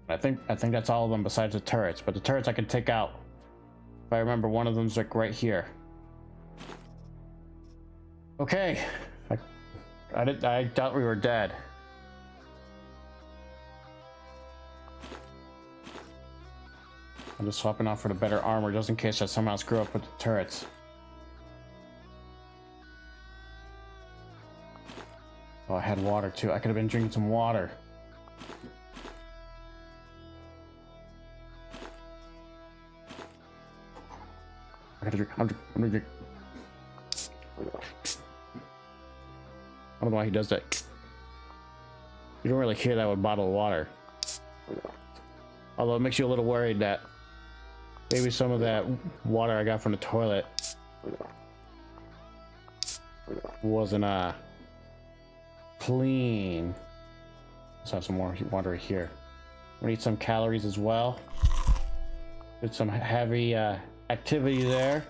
I think that's all of them besides the turrets, but the turrets I can take out. If I remember, one of them's like right here. Okay. I thought we were dead. I'm just swapping out for the better armor just in case I somehow screw up with the turrets. Oh, I had water too. I could have been drinking some water. I gotta drink. I'm gonna drink. I don't know why he does that. You don't really hear that with bottled water. Although it makes you a little worried that maybe some of that water I got from the toilet wasn't clean. Let's have some more water here. We need some calories as well. Did some heavy activity there.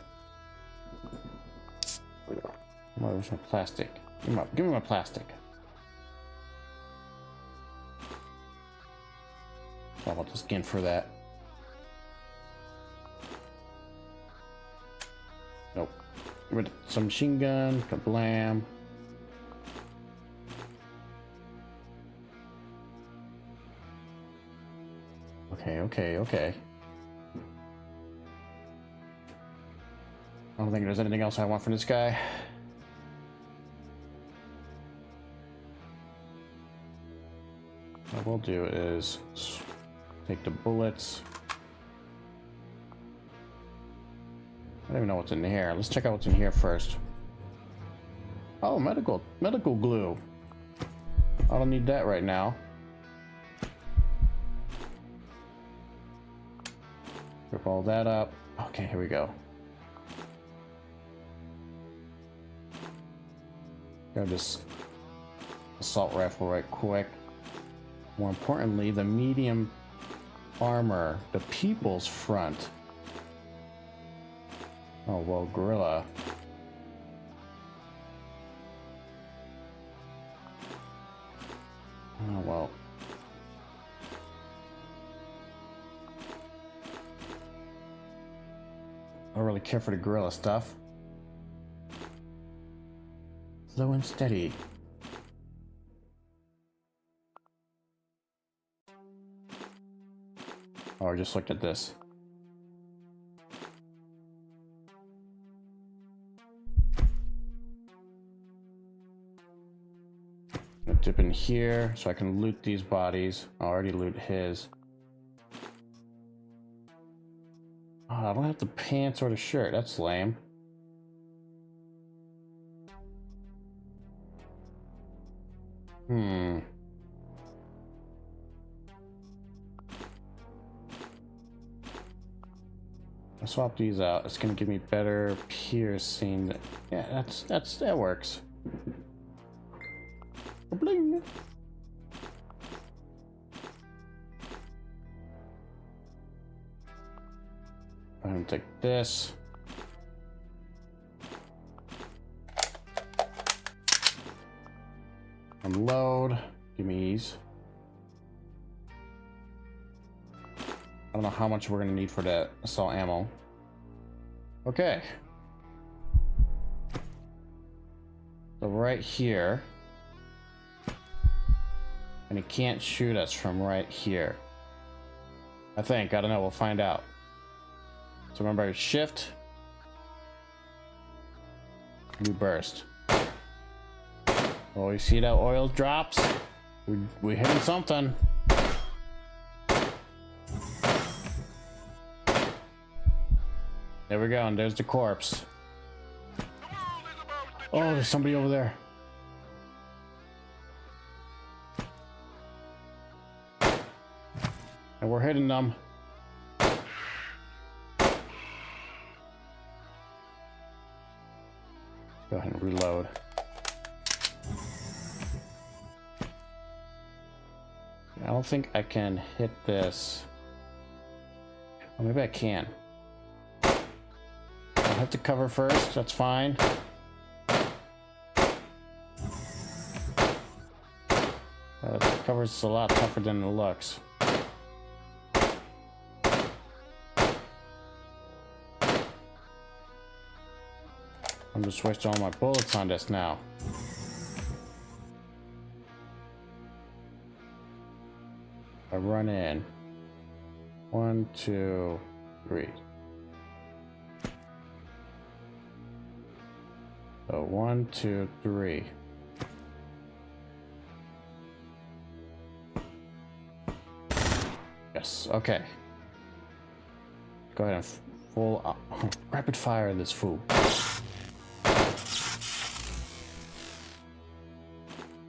Where's my plastic? Give me my plastic. I want the skin for that. Nope. Give me some machine gun. Kablam. Okay. I don't think there's anything else I want from this guy. What we'll do is take the bullets. I don't even know what's in here. Let's check out what's in here first. Oh, medical glue. I don't need that right now. Rip all that up. Okay, here we go. Grab this assault rifle right quick. More importantly, the medium armor, the people's front. Oh, well, gorilla. Oh, well. I don't really care for the gorilla stuff. Slow and steady. Oh, I just looked at this. I'm gonna dip in here so I can loot these bodies. I already loot his. Oh, I don't have the pants or the shirt. That's lame. I'll swap these out. It's gonna give me better piercing. Yeah, that works. Bling. I'm gonna take this. Unload. Give me ease. I don't know how much we're gonna need for that assault ammo. Okay. So right here. And he can't shoot us from right here. I think. I don't know. We'll find out. So remember, shift. New burst. Oh, you see that oil drops? We hitting something. There we go, and there's the corpse. Oh, there's somebody over there. And we're hitting them. Go ahead and reload. I don't think I can hit this. Or maybe I can. I'll hit the cover first, that's fine. The cover's a lot tougher than it looks. I'm just wasting all my bullets on this now. I run in. 1, 2, 3. So 1, 2, 3. Yes, okay. Go ahead and full rapid fire this fool.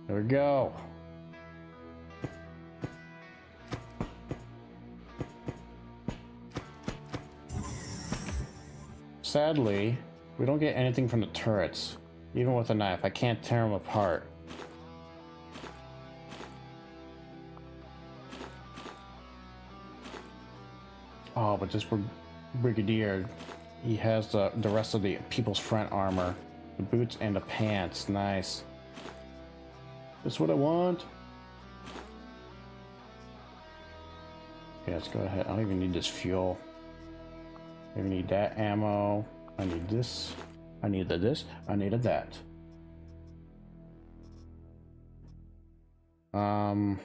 There we go. Sadly, we don't get anything from the turrets. Even with a knife, I can't tear them apart. Oh, but this Brigadier, he has the rest of the people's front armor. The boots and the pants, nice. That's what I want. Okay, let's go ahead. I don't even need this fuel. I need that ammo. I need this. I needed this. I needed that. The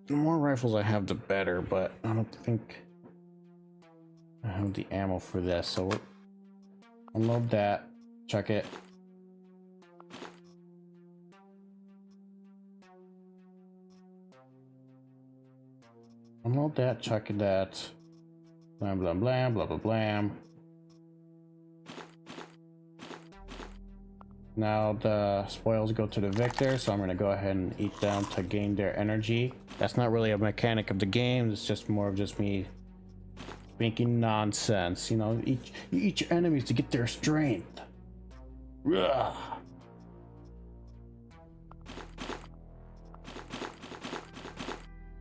more rifles I have, the better, but I don't think I have the ammo for this. So we'll unload that. Check it. Unload that, check that. Blam, blam, blam, blah, blah, blam. Now the spoils go to the victor, so I'm going to go ahead and eat them to gain their energy. That's not really a mechanic of the game, it's just more of just me making nonsense. You know, you eat your enemies to get their strength. Ugh.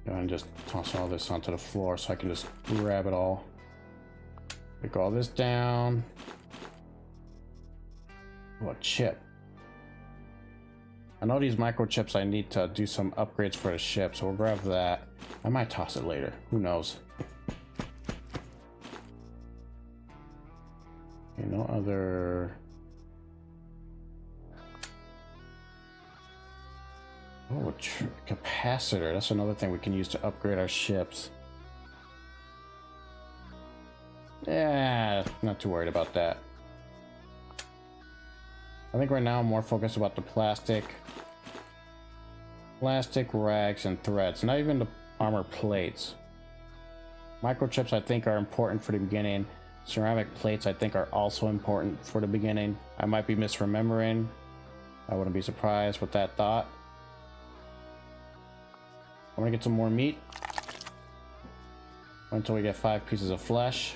And just toss all this onto the floor so I can just grab it all. Pick all this down. Oh, a chip. I know these microchips I need to do some upgrades for the ship, so we'll grab that. I might toss it later. Who knows? Okay, no other... Oh, a capacitor. That's another thing we can use to upgrade our ships. Yeah, not too worried about that. I think right now I'm more focused about the plastic rags and threads, not even the armor plates. Microchips I think are important for the beginning. Ceramic plates I think are also important for the beginning. I might be misremembering. I wouldn't be surprised with that thought. I want to get some more meat until we get 5 pieces of flesh.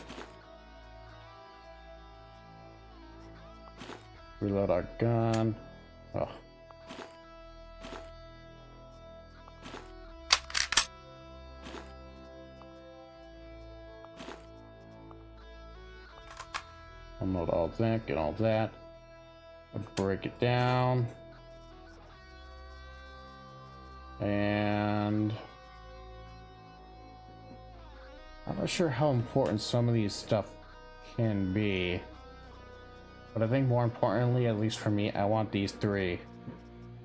Reload our gun. Oh. Unload all that, get all that. Break it down. And I'm not sure how important some of these stuff can be, but I think more importantly, at least for me, I want these 3.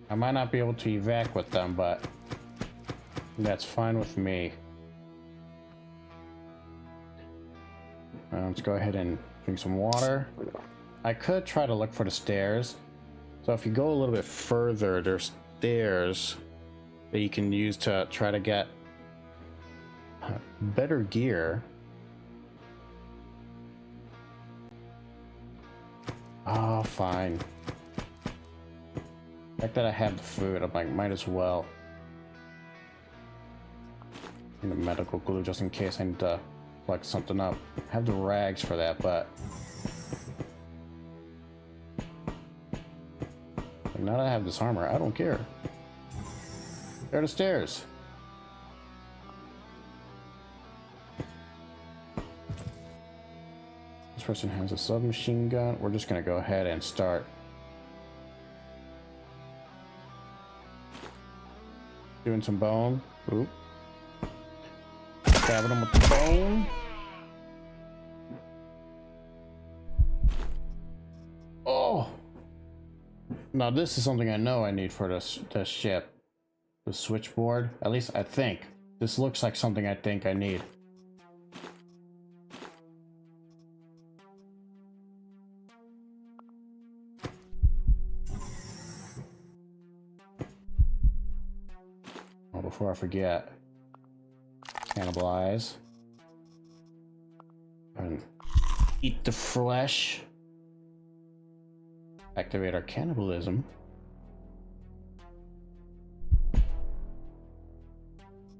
I might not be able to evac with them, but that's fine with me. Let's go ahead and drink some water. I could try to look for the stairs. So if you go a little bit further, there's stairs that you can use to try to get better gear. Oh, fine. The fact that I have the food, I'm like, might as well. Need the medical glue just in case I need to plug something up. I have the rags for that, but like, now that I have this armor, I don't care. There are the stairs. This person has a submachine gun. We're just gonna go ahead and start doing some bone. Oop. Stabbing him with the bone. Oh! Now this is something I know I need for this ship. The switchboard. At least I think. This looks like something I think I need. Oh, before I forget. Cannibalize. And eat the flesh. Activate our cannibalism.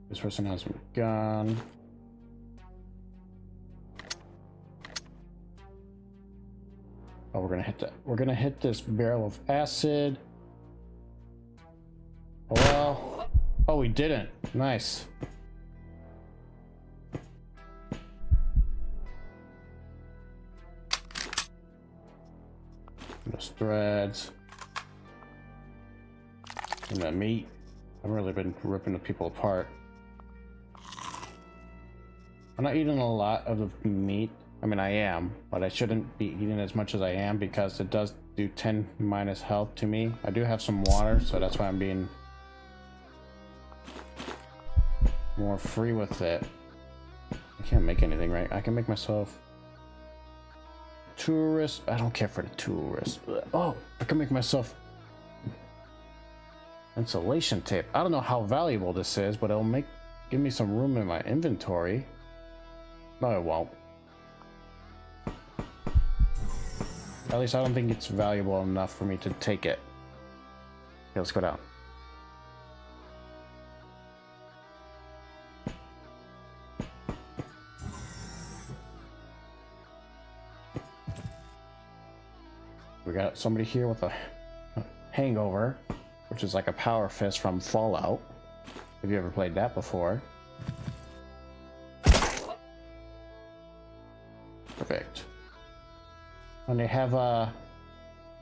This person has a gun. Oh, we're gonna hit that. We're gonna hit this barrel of acid. Oh, well. Oh, we didn't. Nice. Those threads. And that meat. I've really been ripping the people apart. I'm not eating a lot of the meat. I mean, I am, but I shouldn't be eating as much as I am because it does do 10 minus health to me. I do have some water, so that's why I'm being more free with it. I can't make anything, right? I can make myself tourist. I don't care for the tourist. Oh, I can make myself insulation tape. I don't know how valuable this is, but it'll give me some room in my inventory. No, it won't. At least I don't think it's valuable enough for me to take it. Okay, let's go down. We got somebody here with a hangover, which is like a power fist from Fallout. Have you ever played that before? Perfect. And they have a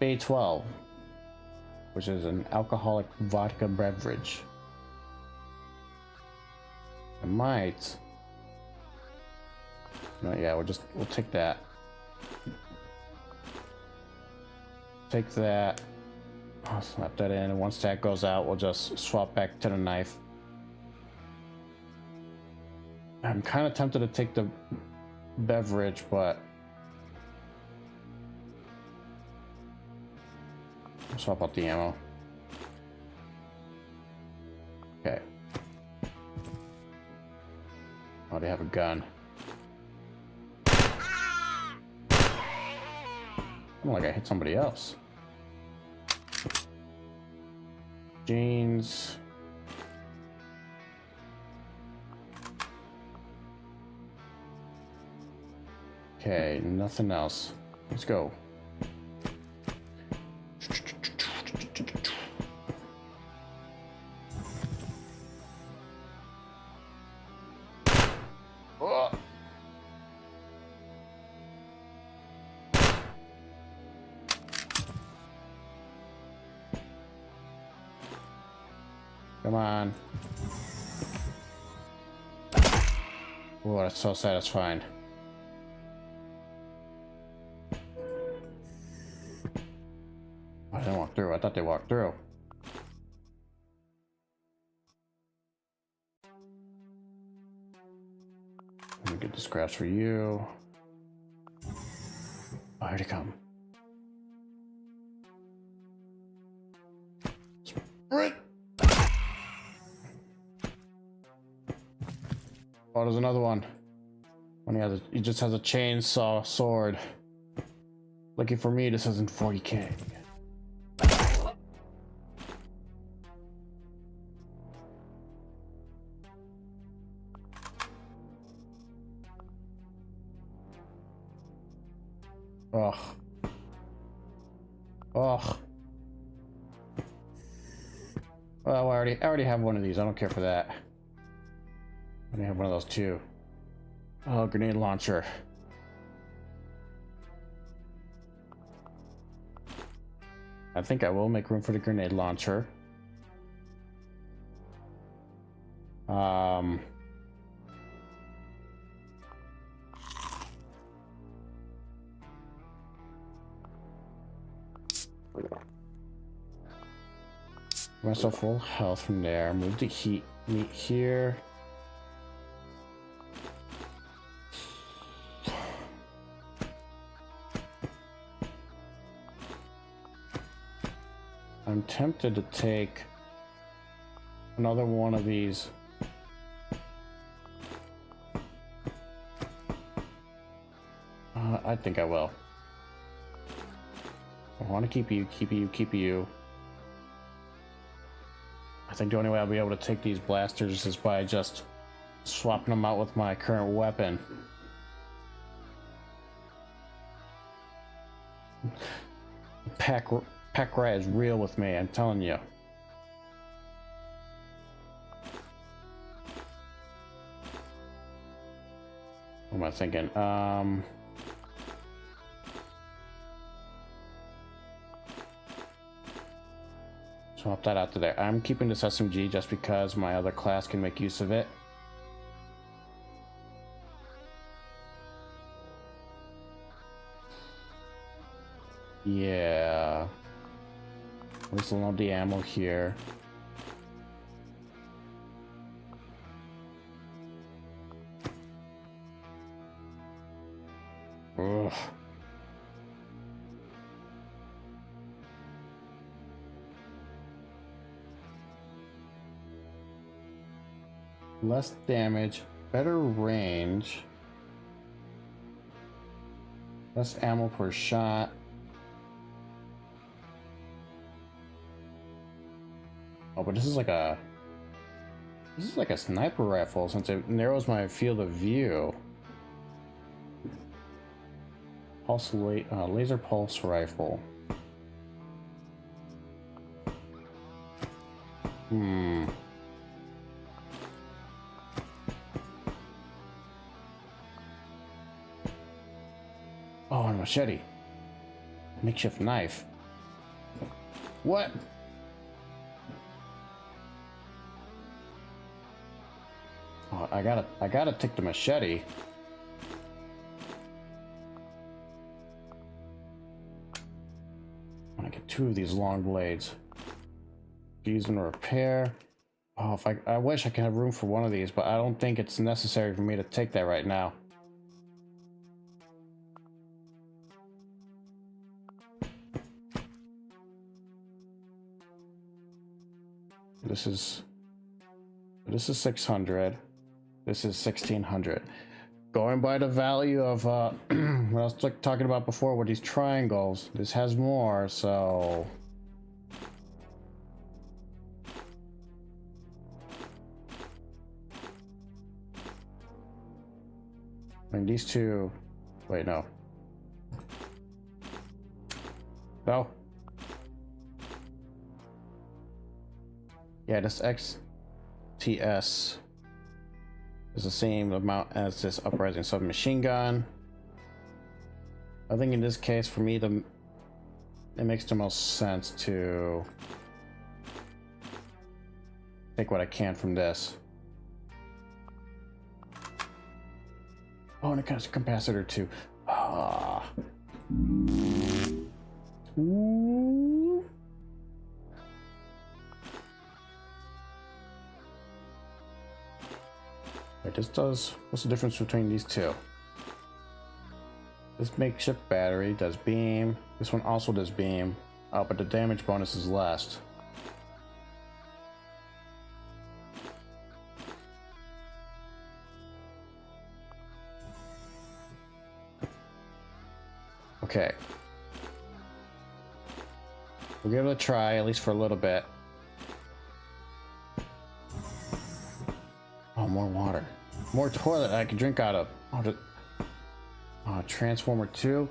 B12, which is an alcoholic vodka beverage. I might. No, yeah, we'll take that. Take that. I'll slap that in, and once that goes out, we'll just swap back to the knife. I'm kind of tempted to take the beverage, but I'll swap out the ammo. Okay. Oh, they have a gun. Oh, like I hit somebody else. Jeans. Okay, nothing else. Let's go. Oh. Come on. Oh, that's so satisfying. I didn't walk through. I thought they walked through. Let me get the scraps for you. Oh, here they come. Sprint! Oh, there's another one. When he just has a chainsaw sword. Lucky for me, this isn't 40k. Ugh. Ugh. Well, I already have one of these. I don't care for that. I only have one of those too. Oh, grenade launcher. I think I will make room for the grenade launcher. Myself full health from there. Move the heat meat here. I'm tempted to take another one of these. I think I will. I want to keep you. I think the only way I'll be able to take these blasters is by just swapping them out with my current weapon. Pack rat is real with me, I'm telling you. What am I thinking? Swap that out to there. I'm keeping this SMG just because my other class can make use of it. Yeah. At least I'll load the ammo here. Ugh. Less damage, better range, less ammo per shot. Oh, but this is like a sniper rifle since it narrows my field of view. Laser pulse rifle. Oh, and a machete. Makeshift knife. What? Oh, I gotta take the machete. I want to get 2 of these long blades. Use and repair. Oh, if I wish I could have room for one of these, but I don't think it's necessary for me to take that right now. This is 600. This is 1600. Going by the value of what I was talking about before with these triangles, this has more, so I mean these two. Wait, no. No. Yeah, this XTS is the same amount as this uprising submachine gun. I think in this case, for me, it makes the most sense to take what I can from this. Oh, and it has a capacitor too. Ah. Ooh. Wait, this does. What's the difference between these two? This makeshift battery does beam. This one also does beam. Oh, but the damage bonus is less. Okay. We'll give it a try, at least for a little bit. Oh, more water. More toilet I can drink out of. Oh, Transformer 2.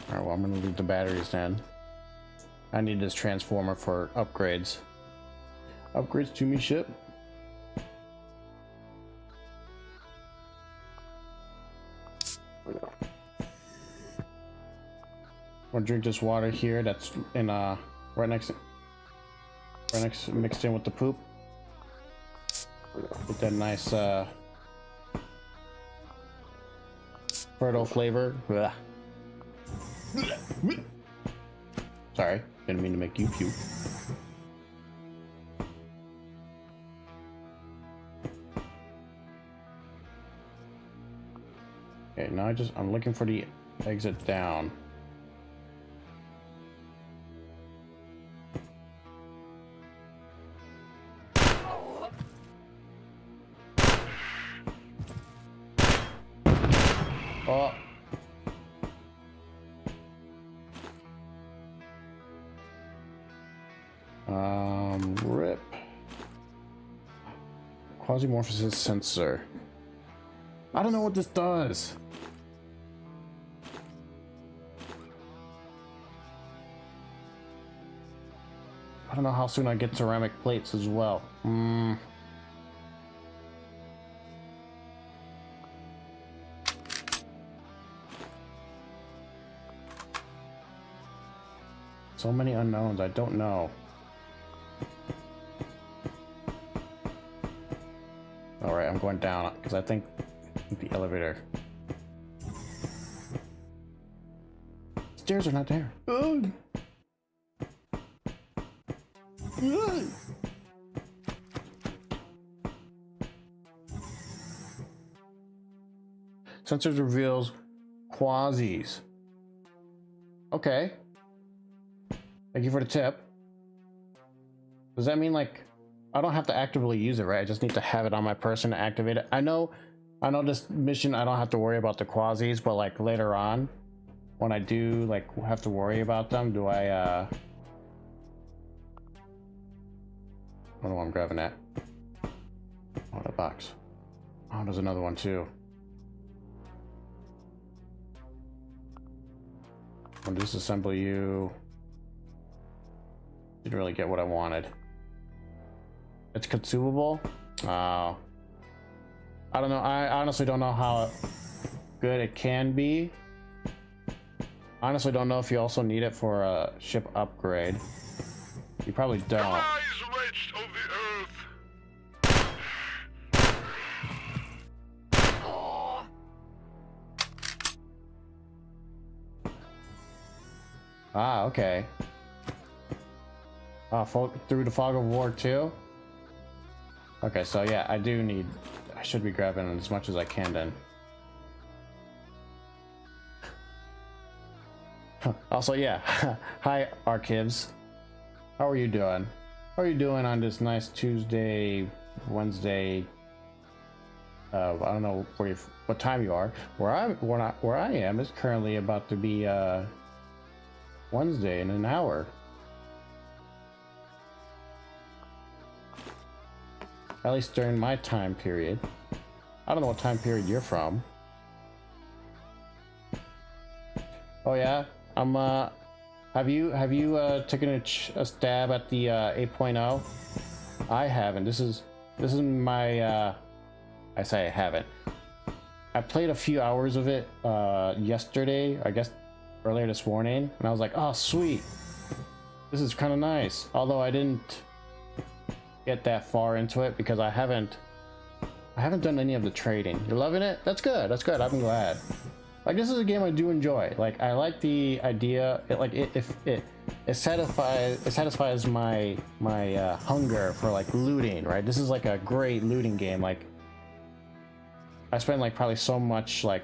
Alright, well, I'm gonna leave the batteries then. I need this transformer for upgrades. Upgrades to me ship. I'll drink this water here that's in right next mixed in with the poop. Get that nice fertile flavor. Blah. Sorry, didn't mean to make you puke. Okay, now I'm looking for the exit down. Oh. Rip. Quasimorph sensor. I don't know what this does. I don't know how soon I get ceramic plates as well. So many unknowns, I don't know. Alright, I'm going down because I think the elevator. Stairs are not there. Ugh. Ugh. Sensors reveals quasis. Okay. Thank you for the tip. Does that mean like I don't have to actively use it, right? I just need to have it on my person to activate it. I know this mission I don't have to worry about the quasis, but like later on when I do like have to worry about them, do I I don't know what I'm grabbing at. Oh, the box. Oh, there's another one too. I'll disassemble you. Didn't really get what I wanted. It's consumable. I don't know. I honestly don't know how good it can be. Honestly, don't know if you also need it for a ship upgrade. You probably don't. Rise, wretch of the earth. Ah, okay. Through the fog of war too? Okay, so yeah, I should be grabbing as much as I can then. Also, yeah, hi Archives. How are you doing? How are you doing on this nice Tuesday, Wednesday? I don't know what time you are. Where I am is currently about to be Wednesday in an hour. At least during my time period. I don't know what time period you're from. Oh yeah, have you taken a stab at the 8.0? I haven't. This is my I say I haven't. I played a few hours of it yesterday, I guess earlier this morning, and I was like, oh sweet, This is kind of nice. Although I didn't get that far into it because I haven't done any of the trading. You're loving it? That's good. That's good. I'm glad. Like, this is a game I do enjoy. Like, I like the idea. It satisfies my hunger for like looting. Right. This is like a great looting game. Like, I spend like probably so much like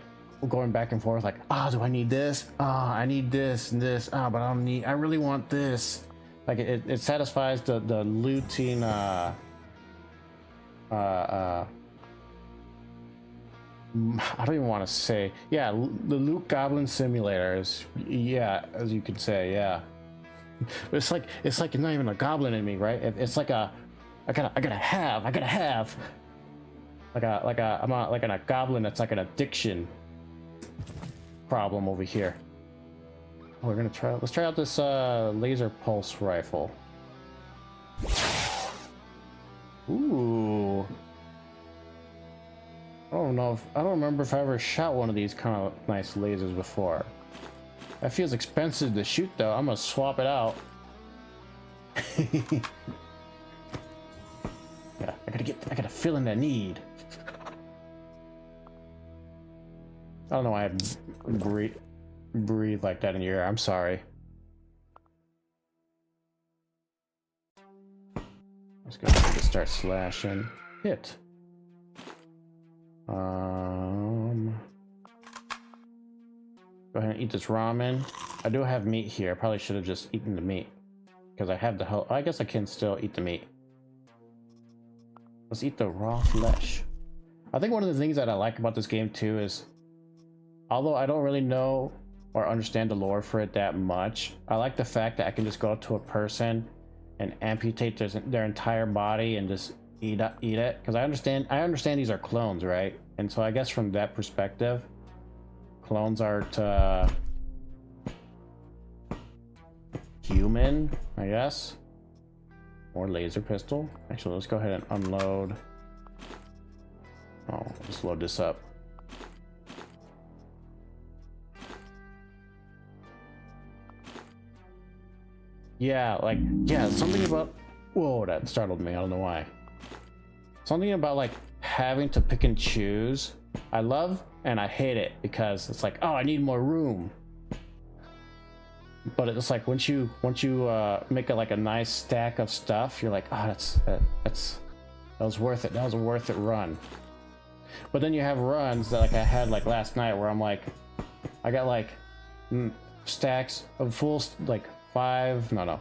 going back and forth. Like, do I need this? I need this and this. But I really want this. Like, it satisfies the looting. I don't even want to say, yeah, the loot goblin simulators, yeah, as you could say, yeah. But it's like it's not even a goblin in me, right? It's like I gotta have I'm a goblin that's like an addiction problem over here. Let's try out this laser pulse rifle. Ooh. I don't remember if I ever shot one of these kind of nice lasers before. That feels expensive to shoot though. I'm gonna swap it out. Yeah, I gotta fill in that need. I don't know why I breathe like that in your ear. I'm sorry. Let's go ahead and start slashing. Hit. Go ahead and eat this ramen. I do have meat here. I probably should have just eaten the meat because I have the health. I guess I can still eat the meat. Let's eat the raw flesh. I think one of the things that I like about this game too is, although I don't really know or understand the lore for it that much, I like the fact that I can just go up to a person and amputate their entire body and just eat it, because I understand these are clones, right? And so I guess from that perspective, clones aren't human, I guess. Or laser pistol. Actually, let's go ahead and unload. Oh, let's load this up. Yeah, something about, whoa, that startled me. I don't know why. Something about like having to pick and choose, I love and I hate it, because it's like, oh, I need more room. But it's like once you make it like a nice stack of stuff, you're like, oh, that was worth it. That was a worth it run. But then you have runs that like I had like last night where I'm like, I got like stacks of full, like 5, no.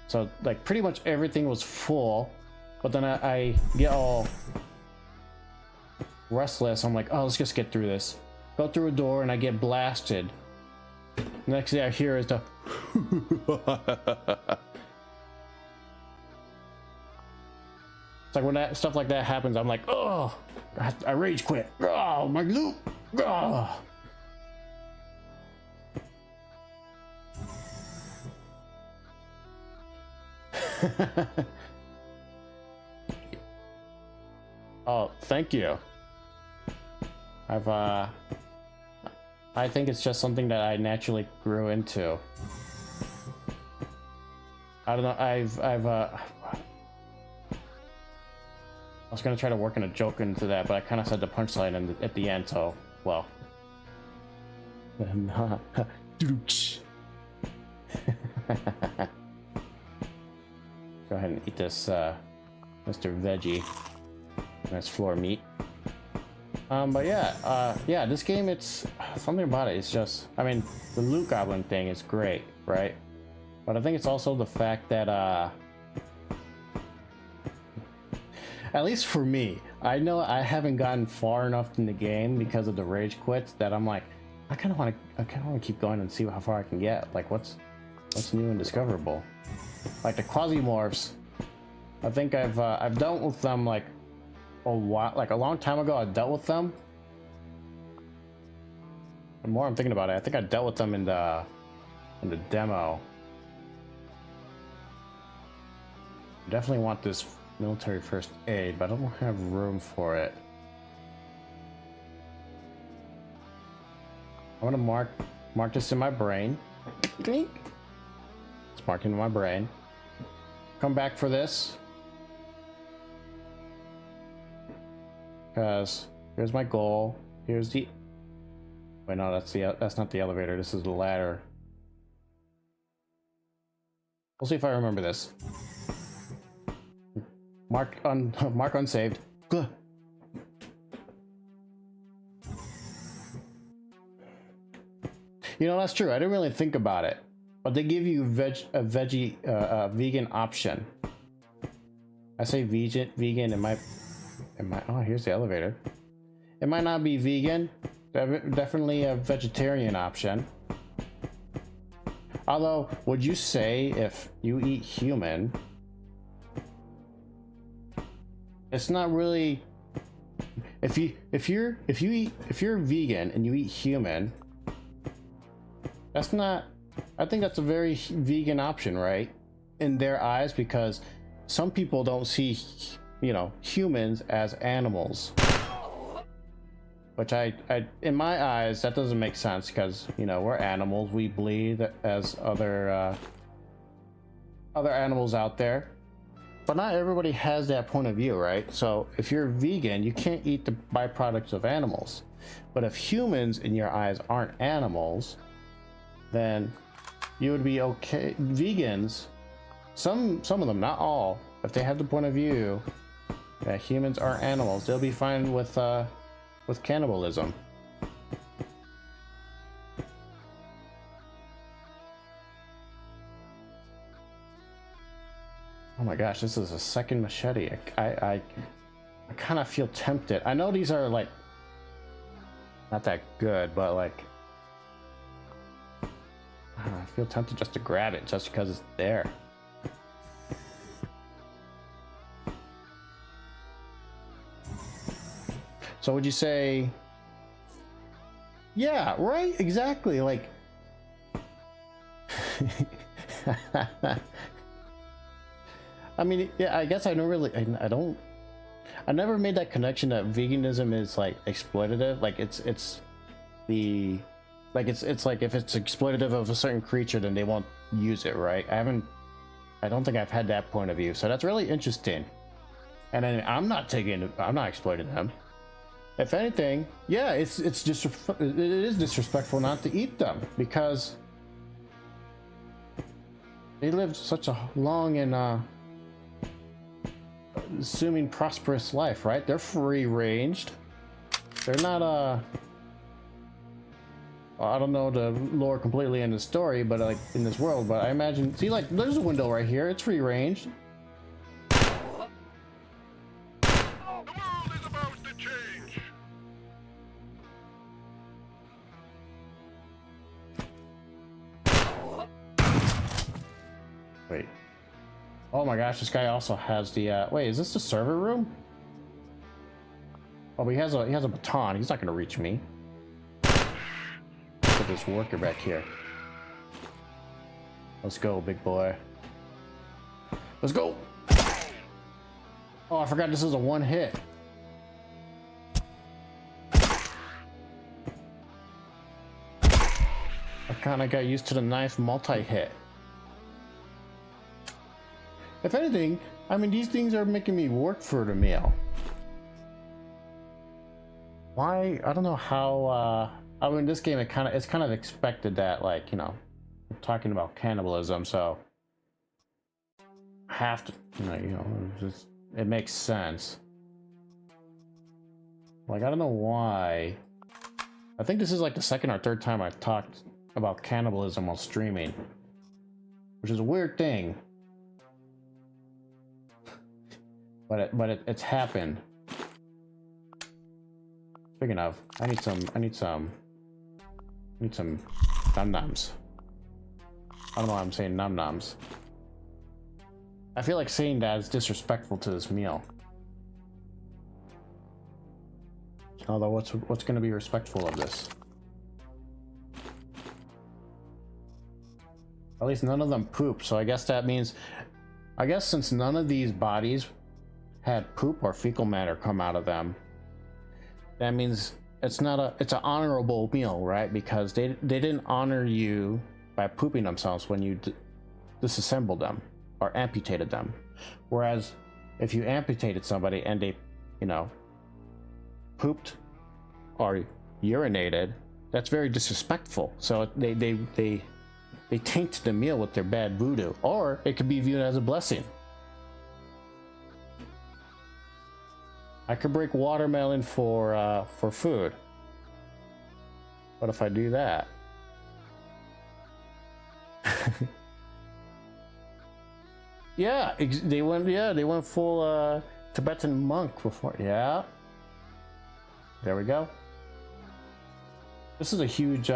So like pretty much everything was full, but then I get all restless. I'm like, oh, let's just get through this. Go through a door and I get blasted. Next thing I hear is the it's like when that stuff like that happens, I'm like, oh, I rage quit. Oh, my loot. Oh. Oh, thank you. I think it's just something that I naturally grew into. I don't know. I was gonna try to work in a joke into that, but I kind of said the punchline at the end, so well. Go ahead and eat this, Mr. Veggie. Nice floor meat. But yeah, this game, it's something about it. It's just, I mean, the loot goblin thing is great, right? But I think it's also the fact that, at least for me, I know I haven't gotten far enough in the game because of the rage quits that I'm like, I kind of want to keep going and see how far I can get. Like, what's new and discoverable? Like the Quasimorphs, I think I've dealt with them like a while, like a long time ago. I dealt with them. The more I'm thinking about it, I think I dealt with them in the demo. I definitely want this military first aid, but I don't have room for it. I'm gonna mark this in my brain. It's marked into my brain. Come back for this. Because here's my goal. Here's the... Wait, no, that's not the elevator. This is the ladder. We'll see if I remember this. Mark unsaved. Gah. You know, that's true. I didn't really think about it, but they give you a vegan option. I say vegan. It might. Oh, here's the elevator. It might not be vegan. Definitely a vegetarian option. Although, would you say if you eat human, it's not really. If you're vegan and you eat human, that's not. I think that's a very vegan option, right? In their eyes, because some people don't see, you know, humans as animals. Which in my eyes, that doesn't make sense because, you know, we're animals. We bleed as other animals out there. But not everybody has that point of view, right? So if you're vegan, you can't eat the byproducts of animals. But if humans in your eyes aren't animals, then you would be okay. Vegans, some of them, not all, if they have the point of view that humans aren't animals, they'll be fine with cannibalism. Oh my gosh, this is a second machete. I kind of feel tempted. I know these are like not that good, but like I feel tempted just to grab it just because it's there. So would you say, yeah, right, exactly, like I mean, yeah, I guess I don't really, I never made that connection that veganism is like exploitative. Like it's like if it's exploitative of a certain creature, then they won't use it, right? I don't think I've had that point of view. So that's really interesting. And then I'm not exploiting them. If anything, yeah, it is disrespectful not to eat them because they lived such a long and assuming prosperous life, right? They're free ranged. They're not I don't know the lore completely in the story, but like in this world, but I imagine, see, like there's a window right here, it's free ranged. The world is about to change. Wait. Oh my gosh, this guy also has the wait, is this the server room? Oh, but he has a baton. He's not gonna reach me. Put this worker back here. Let's go, big boy. Let's go. Oh, I forgot this is a one hit. I kind of got used to the knife multi-hit. If anything, I mean, these things are making me work for the meal. Why? I don't know how, I mean, this game, it's kind of expected that, like, you know, we're talking about cannibalism, so I have to, it makes sense. Like, I don't know why. I think this is like the second or third time I've talked about cannibalism while streaming, which is a weird thing. But it's happened. Speaking of, I need some num-nums. I don't know why I'm saying num-nums. I feel like saying that is disrespectful to this meal. Although what's gonna be respectful of this? At least none of them poop, so I guess that means, I guess since none of these bodies had poop or fecal matter come out of them, that means it's an honorable meal, right? Because they didn't honor you by pooping themselves when you disassembled them or amputated them. Whereas if you amputated somebody and they, you know, pooped or urinated, that's very disrespectful. So they taint the meal with their bad voodoo, or it could be viewed as a blessing. I could break watermelon for food. What if I do that? Yeah, they went full Tibetan monk before. Yeah. There we go. This is a huge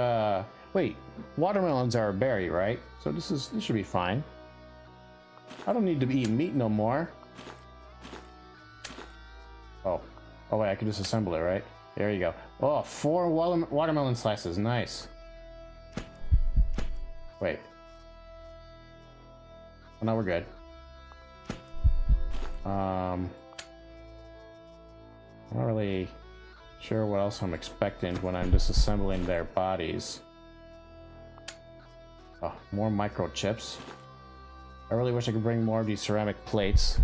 wait, watermelons are a berry, right? So this should be fine. I don't need to eat meat no more. Oh wait, I can just assemble it, right? There you go. Oh, 4 watermelon slices, nice. Wait. Well, now we're good. I'm not really sure what else I'm expecting when I'm disassembling their bodies. Oh, more microchips. I really wish I could bring more of these ceramic plates.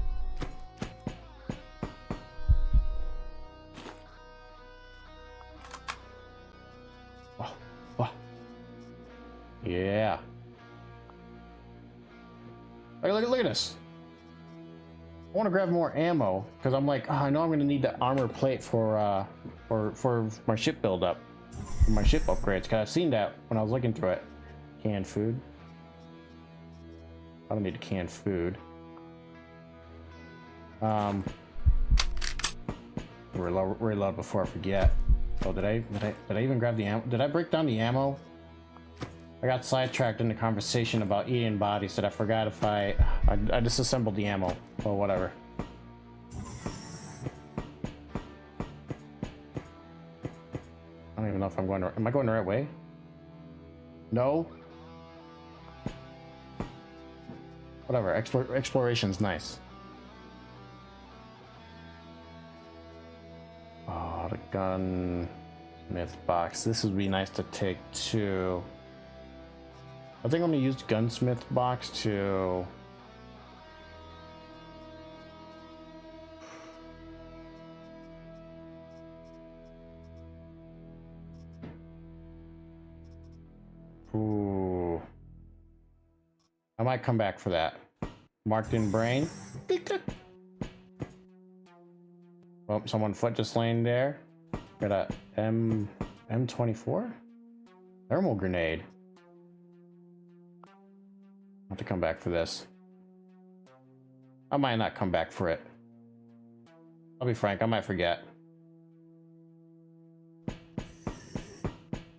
Yeah. Look at this. I want to grab more ammo because I'm like, oh, I know I'm going to need the armor plate for my ship buildup, my ship upgrades. Because I've seen that when I was looking through it. Canned food. I don't need canned food. Reload before I forget. Oh, did I even grab the ammo? Did I break down the ammo? I got sidetracked in the conversation about eating bodies that I forgot if I disassembled the ammo or whatever. I don't even know if I'm going to. Am I going the right way? No. Whatever. Exploration's nice. Oh, the gunsmith box. This would be nice to take too. I think I'm gonna use the gunsmith box to ooh. I might come back for that. Marked in brain. Oh, someone foot just laying there. Got a M24? Thermal grenade. I have to come back for this. I might not come back for it. I'll be frank, I might forget.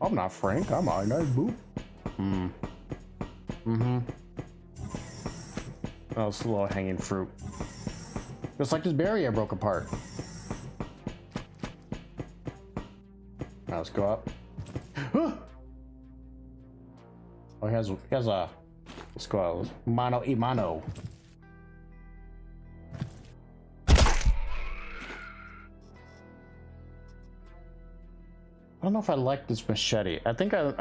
I'm not frank, I'm Ionized, boop. Oh, it's a little hanging fruit. Just like this berry I broke apart. Now let's go up. Oh, he has a. Let's go out. Mano y mano. I don't know if I like this machete. I think I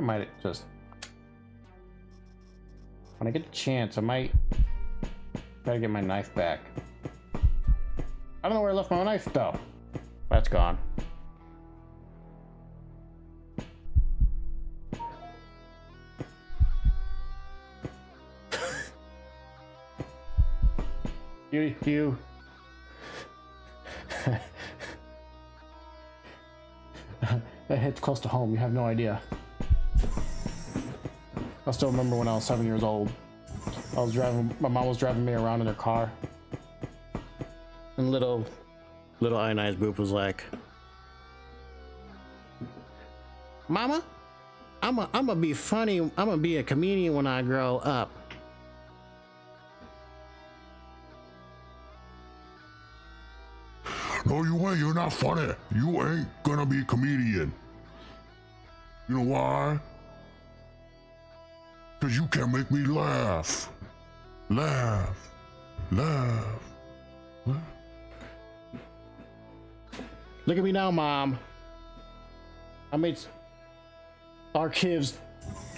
might just. When I get the chance, I might try to get my knife back. I don't know where I left my knife though. That's gone. You. That hits close to home. You have no idea. I still remember when I was 7 years old. My mom was driving me around in her car, and little Ionized Boop was like, "Mama, I'm gonna be funny. I'm gonna be a comedian when I grow up." No, you ain't. You're not funny. You ain't gonna be a comedian. You know why? Because you can't make me laugh. Laugh. Look at me now, Mom. I made our kids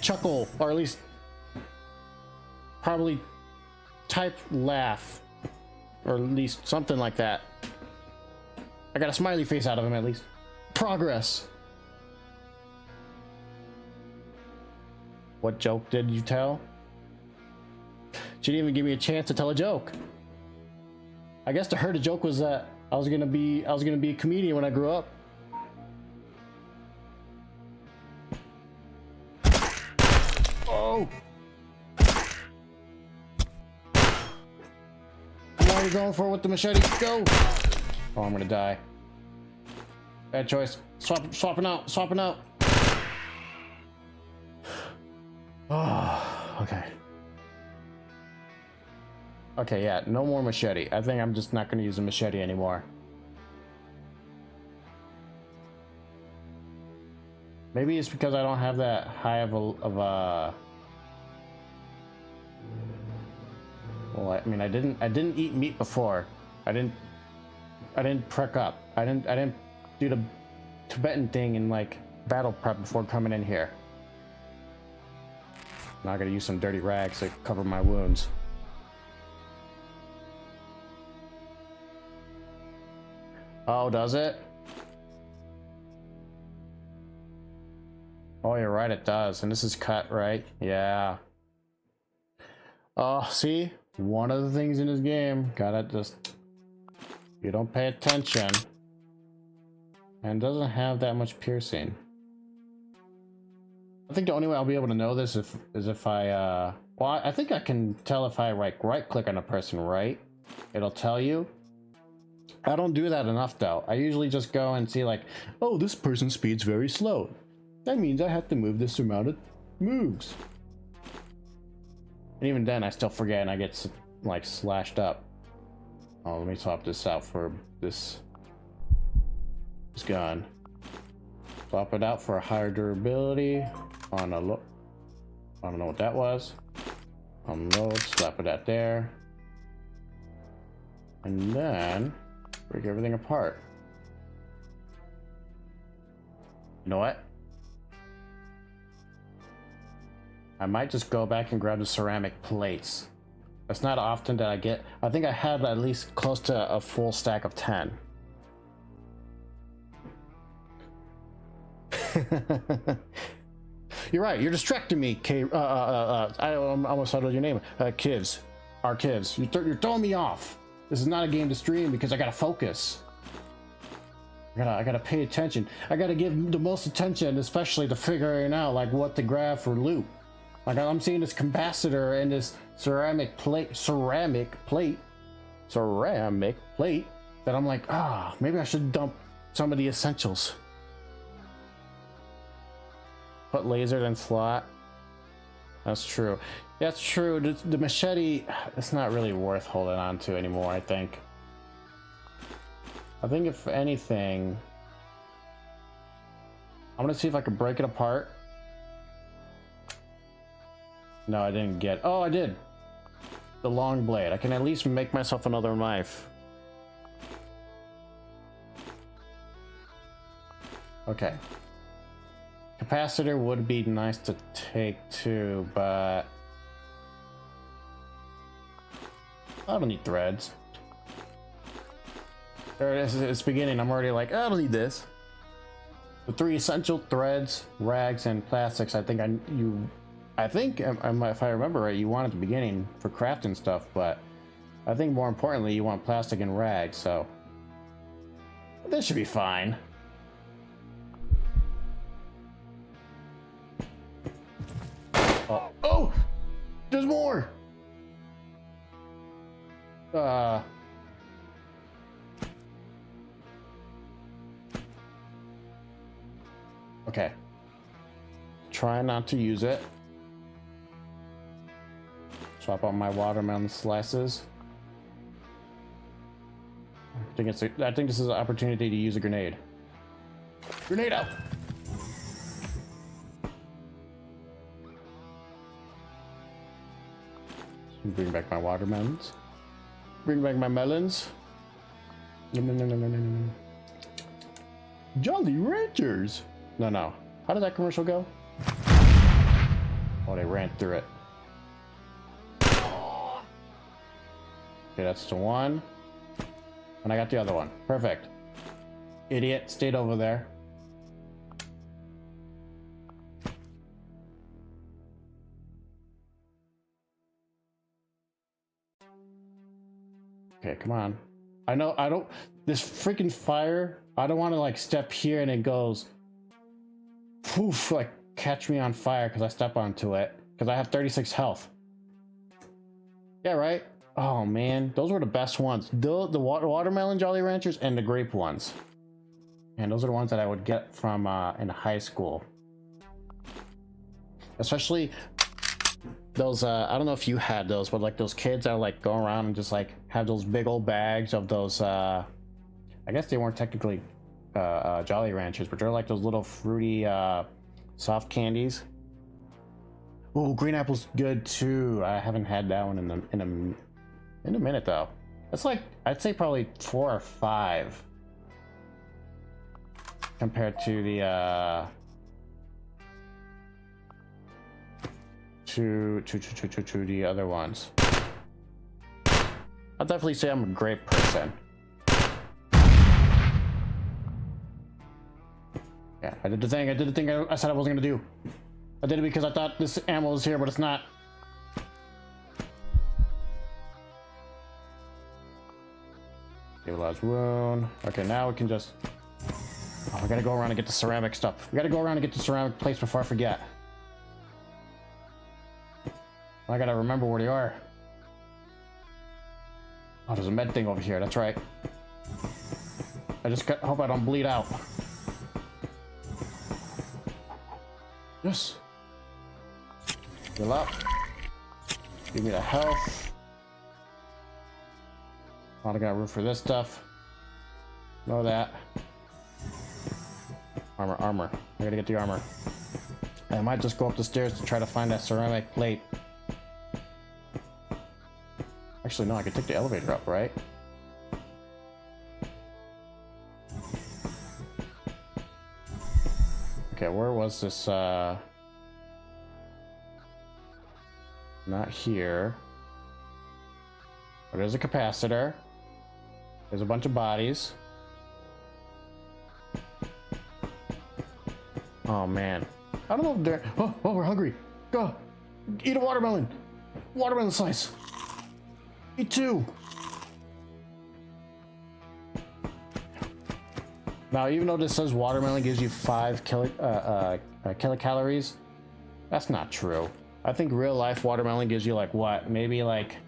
chuckle, or at least probably type laugh, or at least something like that. I got a smiley face out of him at least. Progress. What joke did you tell? She didn't even give me a chance to tell a joke. I guess to her the joke was that I was gonna be a comedian when I grew up. Oh! What are you going for with the machete? Go! Oh, I'm gonna die. Bad choice. Swapping out. Oh, okay. Okay, yeah, no more machete. I think I'm just not gonna use a machete anymore. Maybe it's because I don't have that high of a well, I mean, I didn't eat meat before. I didn't prep up. I didn't do the Tibetan thing in like battle prep before coming in here. Now I gotta use some dirty rags to cover my wounds. Oh, does it? Oh, you're right, it does. And this is cut, right? Yeah. Oh, see? One of the things in this game, gotta just... You don't pay attention. And doesn't have that much piercing. I think the only way I'll be able to know this is if I, well, I think I can tell if I right click on a person, right? It'll tell you. I don't do that enough though. I usually just go and see like, oh, this person's speed's very slow. That means I have to move this amount of moves. And even then I still forget and I get like slashed up. Oh, let me swap this out for this gun. Swap it out for a higher durability on a look. I don't know what that was. Unload, slap it out there. And then break everything apart. You know what? I might just go back and grab the ceramic plates. It's not often that I get. I think I have at least close to a full stack of 10. You're right. You're distracting me, K. I almost started your name. Kivs. Our Kivs. You're throwing me off. This is not a game to stream because I gotta focus. I gotta pay attention. I gotta give the most attention, especially to figuring out like what to grab for loot. Like I'm seeing this capacitor and this ceramic plate that I'm like, maybe I should dump some of the essentials. Put laser in slot. That's true. That's true. The machete, it's not really worth holding on to anymore, I think. I think if anything, I'm gonna see if I can break it apart. No, I didn't get. Oh, I did. The long blade. I can at least make myself another knife. Okay. Capacitor would be nice to take too, but I don't need threads. There it is. It's beginning. I'm already like, I don't need this. The 3 essential threads, rags, and plastics. I think if I remember right, you want at the beginning for crafting stuff, but I think more importantly, you want plastic and rags. So this should be fine. Oh, there's more. Okay. Try not to use it. Swap out my watermelon slices. I think this is an opportunity to use a grenade. Grenade out. Bring back my watermelons. Bring back my melons. No. Jolly Ranchers. No. How did that commercial go? Oh, they ran through it. Okay, that's the one. And I got the other one. Perfect. Idiot stayed over there. Okay, come on. I know I don't. This freaking fire. I don't want to like step here and it goes. Poof! Like catch me on fire because I step onto it. Because I have 36 health. Yeah, right. Oh man, those were the best ones. The watermelon Jolly Ranchers and the grape ones. And those are the ones that I would get from in high school. Especially those. I don't know if you had those, but like those kids that like go around and just like have those big old bags of those. I guess they weren't technically Jolly Ranchers, but they're like those little fruity soft candies. Oh, green apple's good too. I haven't had that one in a minute though. That's like I'd say probably 4 or 5 compared to the to the other ones. I'll definitely say I'm a grape person. Yeah, I did the thing. I said I wasn't gonna do. I did it because I thought this ammo was here, but it's not. Stabilized wound. Okay, now we can just. Oh, we gotta go around and get the ceramic stuff. We gotta go around and get the ceramic plates before I forget. I gotta remember where they are. Oh, there's a med thing over here. That's right. I just hope I don't bleed out. Yes. Heal up. Give me the health. Oh, I got room for this stuff. Know that. Armor. I gotta get the armor. I might just go up the stairs to try to find that ceramic plate. Actually, no, I could take the elevator up, right? Okay, where was this, not here. But there's a capacitor. There's a bunch of bodies. Oh, man. I don't know if they're... Oh, we're hungry. Go! Eat a watermelon! Watermelon slice! Eat 2! Now, even though this says watermelon gives you 5 kilocalories, that's not true. I think real life watermelon gives you like what? Maybe like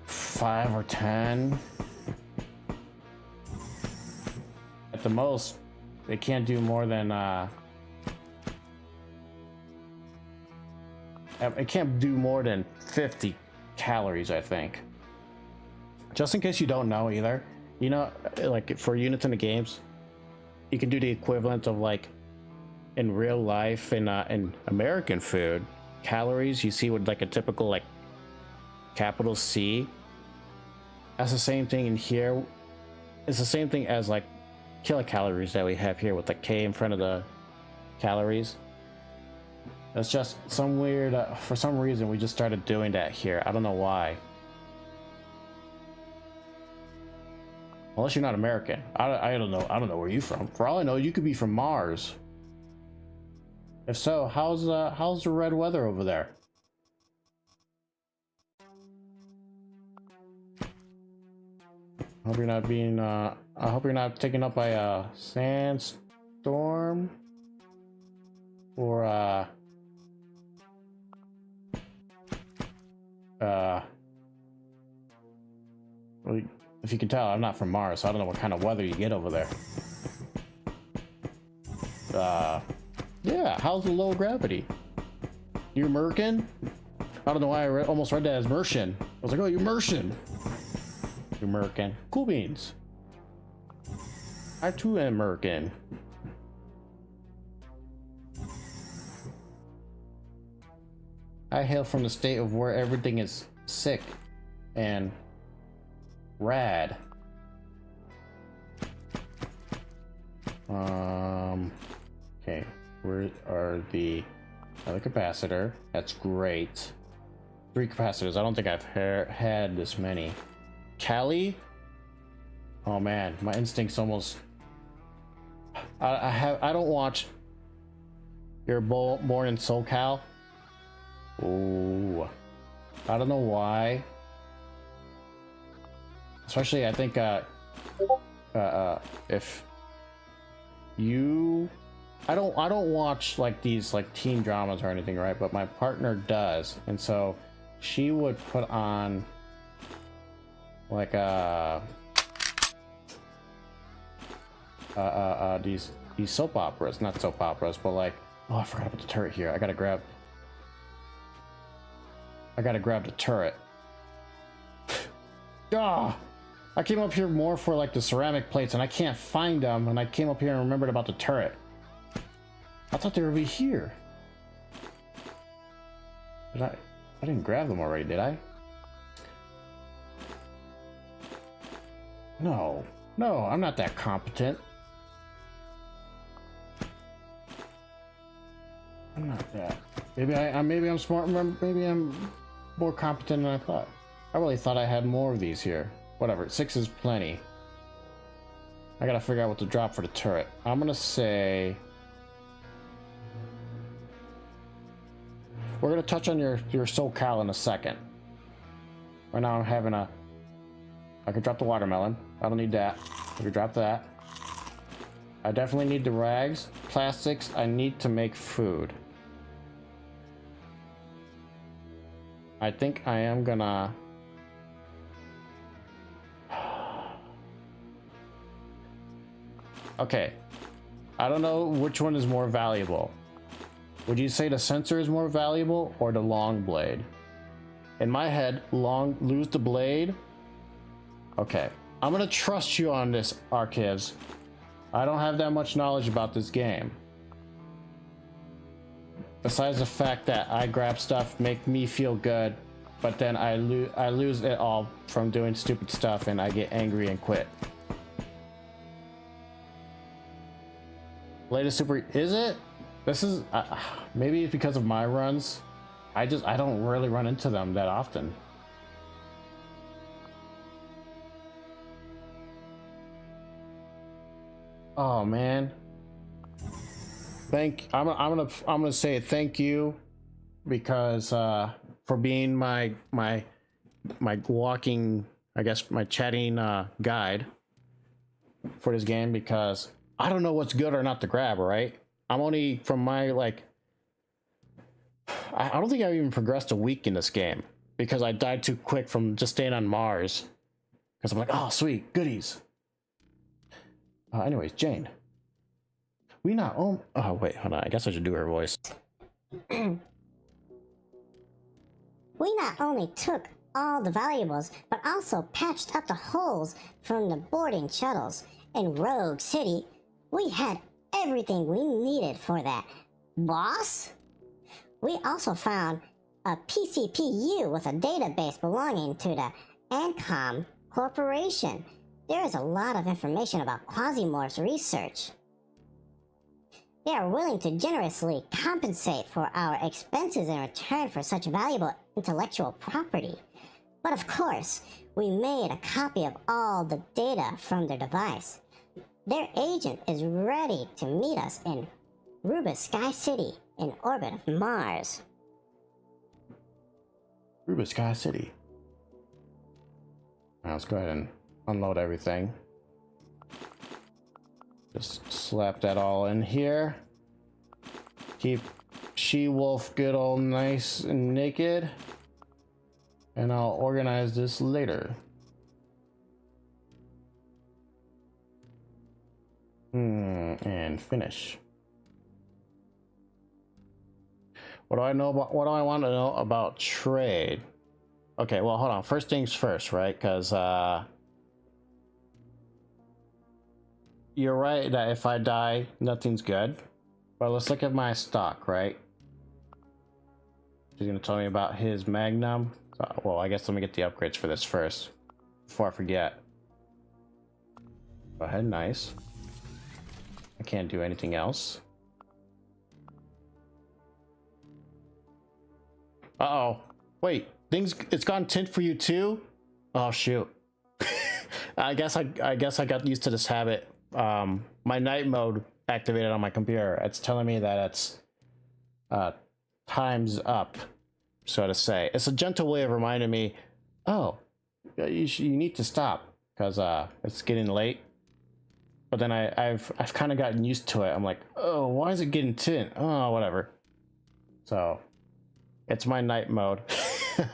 5 or 10? At the most, they can't do more than it can't do more than 50 calories, I think. Just in case you don't know either, you know, like for units in the games, you can do the equivalent of like in real life in American food calories you see with like a typical like capital C. That's the same thing in here. It's the same thing as like kilocalories that we have here with the K in front of the calories. That's just some weird, for some reason we just started doing that here. I don't know why. Unless you're not American. I don't know. I don't know where you're from. For all I know, you could be from Mars. If so, how's the red weather over there? I hope you're not being, I hope you're not taken up by a sandstorm. Or, well, if you can tell, I'm not from Mars, so I don't know what kind of weather you get over there. Yeah, how's the low gravity? You're Merkin? I don't know why I almost read that as Mercian. I was like, oh, you're Mercian. You're Merkin. Cool beans. I too am Merkin. I hail from the state of where everything is sick and rad. Okay, where are the other capacitor? That's great. 3 capacitors. I don't think I've had this many. Cali? Oh man, my instincts almost... I don't watch... You're born in SoCal? Ooh. I don't know why. Especially, I think, if you... I don't watch, like, these, like, teen dramas or anything, right? But my partner does. And so, she would put on, like, these soap operas. Not soap operas, but, like... Oh, I forgot about the turret here. I gotta grab the turret. Ah! I came up here more for like the ceramic plates and I can't find them, and I came up here and remembered about the turret. I thought they would be here. I didn't grab them already, did I? No, I'm not that competent. I'm not that. Maybe I'm smart. Maybe I'm more competent than I thought. I really thought I had more of these here. Whatever, 6 is plenty. I gotta figure out what to drop for the turret. I'm gonna say... We're gonna touch on your SoCal in a second. Right now I'm having a... I could drop the watermelon. I don't need that. I could drop that. I definitely need the rags. Plastics, I need to make food. I think I am gonna... Okay. I don't know which one is more valuable. Would you say the sensor is more valuable or the long blade? In my head, lose the blade. Okay. I'm gonna trust you on this, Archives. I don't have that much knowledge about this game. Besides the fact that I grab stuff, make me feel good, but then I lose it all from doing stupid stuff and I get angry and quit. Latest super... Is it? This is... maybe it's because of my runs. I don't really run into them that often. Oh man. I'm gonna say thank you because for being my walking, I guess my chatting guide for this game, because I don't know what's good or not to grab, right? I'm only from my like I don't think I've even progressed a week in this game because I died too quick from just staying on Mars. Because I'm like, oh sweet, goodies. Anyways, Jane. We not own... Oh, wait, hold on. I guess I should do her voice. We not only took all the valuables, but also patched up the holes from the boarding shuttles. In Rogue City, we had everything we needed for that. Boss? We also found a PCPU with a database belonging to the Ancom Corporation. There is a lot of information about Quasimorph's research. They are willing to generously compensate for our expenses in return for such valuable intellectual property. But of course, we made a copy of all the data from their device. Their agent is ready to meet us in Rubus Sky City in orbit of Mars. Rubus Sky City. Now let's go ahead and unload everything. Just slap that all in here. Keep She-Wolf good old nice and naked. And I'll organize this later. And finish. What do I know about, what do I want to know about trade? Okay, well, hold on. First things first, right? Because, you're right that if I die, nothing's good. But let's look at my stock, right? He's gonna tell me about his Magnum. Well, I guess let me get the upgrades for this first, before I forget. Go ahead, nice. I can't do anything else. Uh-oh. Wait, it's gone tint for you too? Oh shoot. I guess I got used to this habit. My night mode activated on my computer. It's telling me that it's time's up, so to say. It's a gentle way of reminding me, oh, you need to stop because it's getting late. But then I've kind of gotten used to it. I'm like, oh, why is it getting tint? Oh, whatever. So it's my night mode. So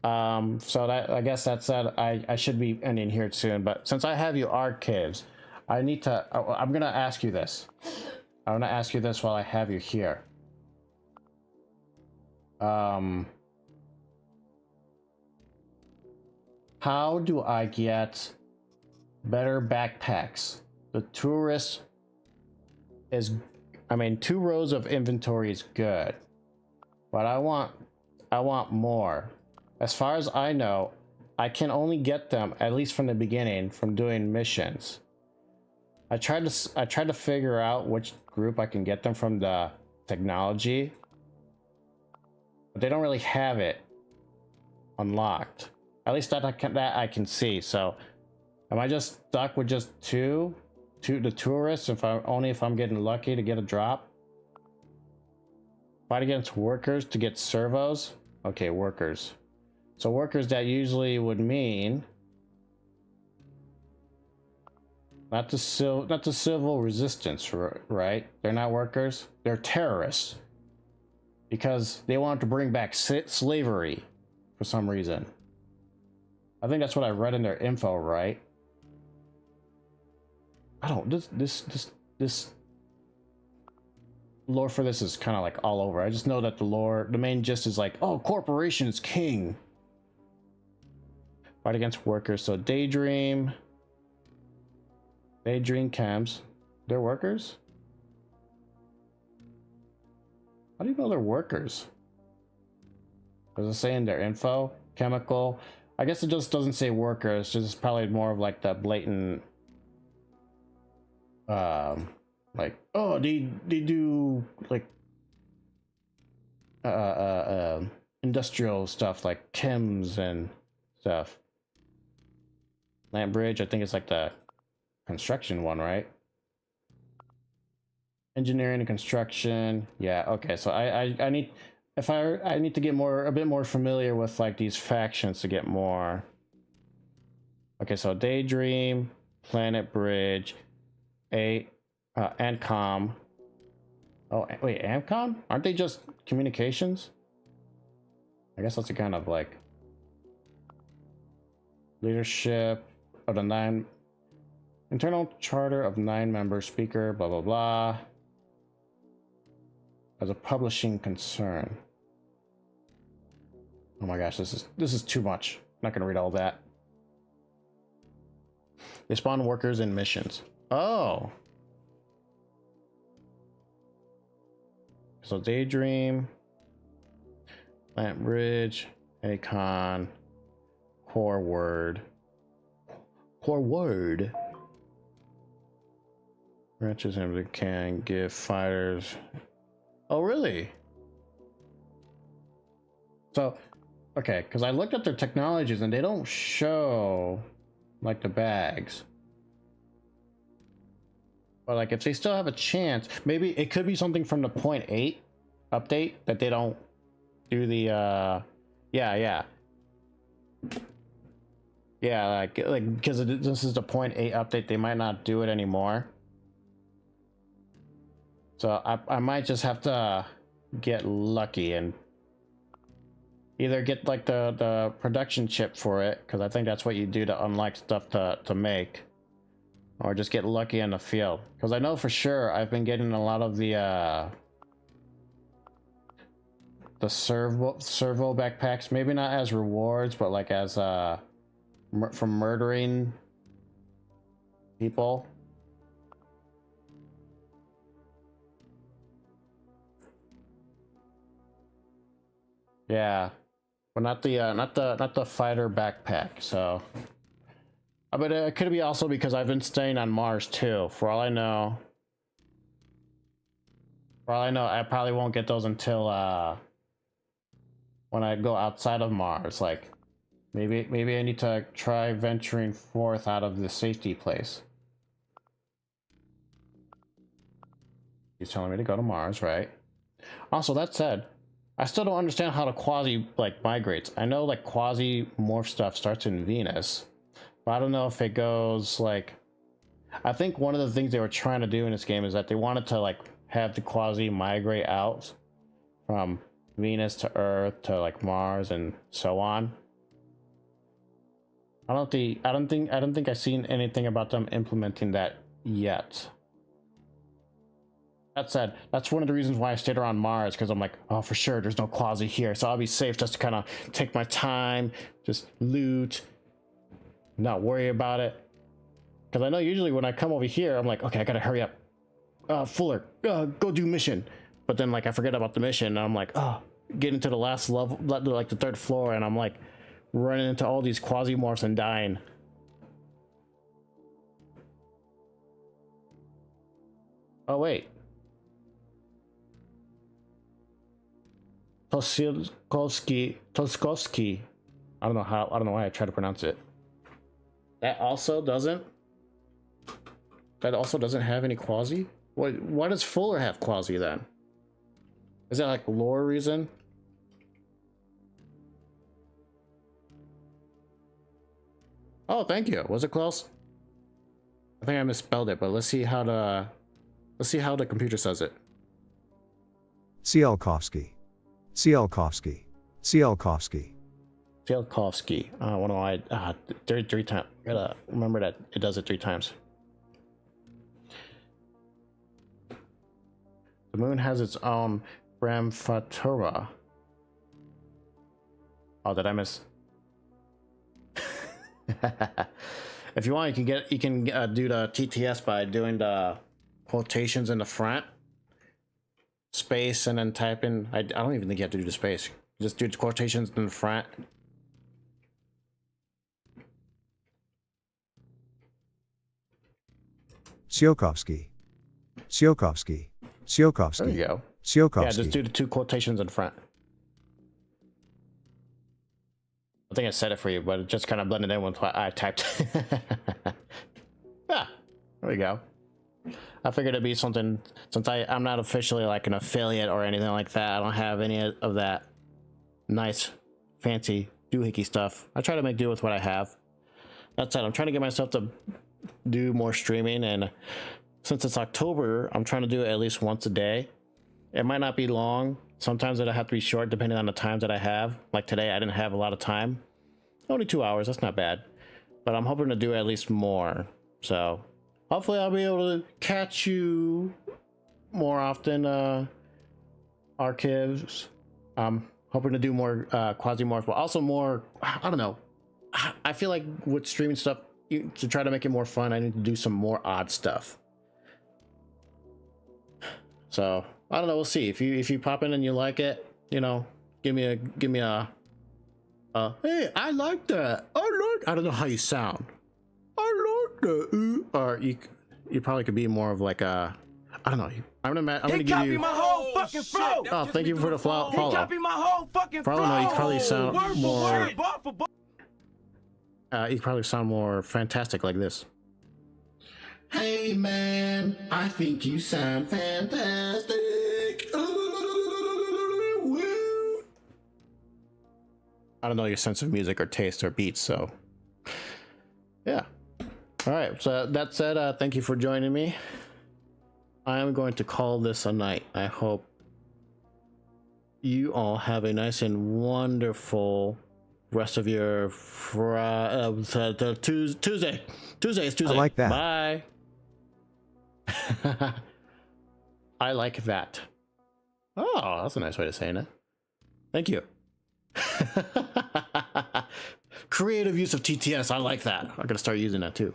that, I guess that said, I should be ending here soon. But since I have you archives, I'm gonna ask you this. I'm gonna ask you this while I have you here. How do I get better backpacks? The tourist is, I mean, 2 rows of inventory is good, but I want more. As far as I know, I can only get them, at least from the beginning, from doing missions. I tried to figure out which group I can get them from the technology, but they don't really have it unlocked. At least that I can see. So, am I just stuck with just two the tourists? If I'm getting lucky to get a drop. Fight against workers to get servos. Okay, workers. So workers, that usually would mean not the civil resistance, right? They're not workers. They're terrorists because they want to bring back slavery for some reason. I think that's what I read in their info, right? I don't. This lore for this is kind of like all over. I just know that the main gist is like, oh, corporation is king. Fight against workers. So daydream camps. They're workers? How do you know they're workers? Does it say in their info? Chemical. I guess it just doesn't say workers. It's just probably more of like the blatant like, oh, they do like industrial stuff like chems and stuff. Lamp bridge, I think it's like the construction one, right? Engineering and construction. Yeah, okay. So I need, I need to get a bit more familiar with like these factions to get more. Okay, so daydream, planet bridge, Antcom. Oh wait, Antcom? Aren't they just communications? I guess that's a kind of like leadership of the 9 internal charter of 9-member speaker, blah blah blah. As a publishing concern. Oh my gosh, this is too much. I'm not gonna read all that. They spawn workers in missions. Oh. So daydream, Lamp Bridge, Acon, Core Word. Branches and can give fighters. Oh really? So, okay, because I looked at their technologies and they don't show like the bags. But like if they still have a chance, maybe it could be something from the 0.8 update that they don't do the yeah, like because this is the 0.8 update, they might not do it anymore. So I might just have to get lucky and either get like the production chip for it, because I think that's what you do to unlock stuff to make, or just get lucky in the field. Because I know for sure I've been getting a lot of the servo backpacks, maybe not as rewards, but like as from murdering people. Yeah, but not the fighter backpack. So, but it could be also because I've been staying on Mars too. For all I know, I probably won't get those until when I go outside of Mars. Like, maybe I need to try venturing forth out of the safety place. He's telling me to go to Mars, right? Also, that said, I still don't understand how the Quasi, like, migrates. I know, like, Quasimorph stuff starts in Venus, but I don't know if it goes, like... I think one of the things they were trying to do in this game is that they wanted to, like, have the Quasi migrate out from Venus to Earth to, like, Mars and so on. I don't think I've seen anything about them implementing that yet. That said, that's one of the reasons why I stayed around Mars, because I'm like, oh, for sure, there's no Quasi here, so I'll be safe just to kind of take my time, just loot, not worry about it. Because I know usually when I come over here, I'm like, okay, I gotta hurry up. Fuller, go do mission. But then, like, I forget about the mission, and I'm like, oh, getting to the last level, like the 3rd floor, and I'm like, running into all these Quasimorphs and dying. Oh, wait. Toskovsky. I don't know why I try to pronounce it. That also doesn't have any Quasi? Why does Fuller have Quasi then? Is that like lore reason? Oh, thank you. Was it close? I think I misspelled it, but let's see how the computer says it. Tsiolkovsky. Tsiolkovsky. Tsiolkovsky. Tsiolkovsky. I don't know why. Three times. Gotta remember that it does it 3 times. The moon has its own Brahmatura. Oh, did I miss? If you want, you can do the TTS by doing the quotations in the front, space, and then type in. I don't even think you have to do the space. Just do the quotations in the front. Tsiolkovsky. Tsiolkovsky. Tsiolkovsky. There you go. Tsiolkovsky. Yeah, just do the 2 quotations in front. I think I said it for you, but it just kind of blended in with what I typed. Yeah, there we go. I figured it'd be something, since I'm not officially like an affiliate or anything like that. I don't have any of that nice, fancy doohickey stuff. I try to make do with what I have. That said, I'm trying to get myself to do more streaming, and since it's October, I'm trying to do it at least once a day. It might not be long. Sometimes it'll have to be short depending on the times that I have. Like today, I didn't have a lot of time. Only 2 hours, that's not bad. But I'm hoping to do at least more. So hopefully I'll be able to catch you more often, archives. Hoping to do more Quasimorph, but also more, I don't know. I feel like with streaming stuff, to try to make it more fun, I need to do some more odd stuff. So I don't know. We'll see. If you pop in and you like it, you know, give me a. Hey, I like that. I don't know how you sound. I like that. Or you probably could be more of like a. I don't know. I'm gonna give you. My whole fucking flow. Oh, thank you for the follow. He copied my whole fucking flow. Probably no. You probably sound Word for more. word, bar for bar. You probably sound more fantastic like this. Hey man, I think you sound fantastic. I don't know your sense of music or taste or beats, so yeah. All right. So that said, thank you for joining me. I am going to call this a night. I hope you all have a nice and wonderful rest of your Tuesday. Tuesday is Tuesday. I like that. Bye. I like that. Oh, that's a nice way of saying it. Thank you. Creative use of TTS. I like that. I'm gonna start using that too.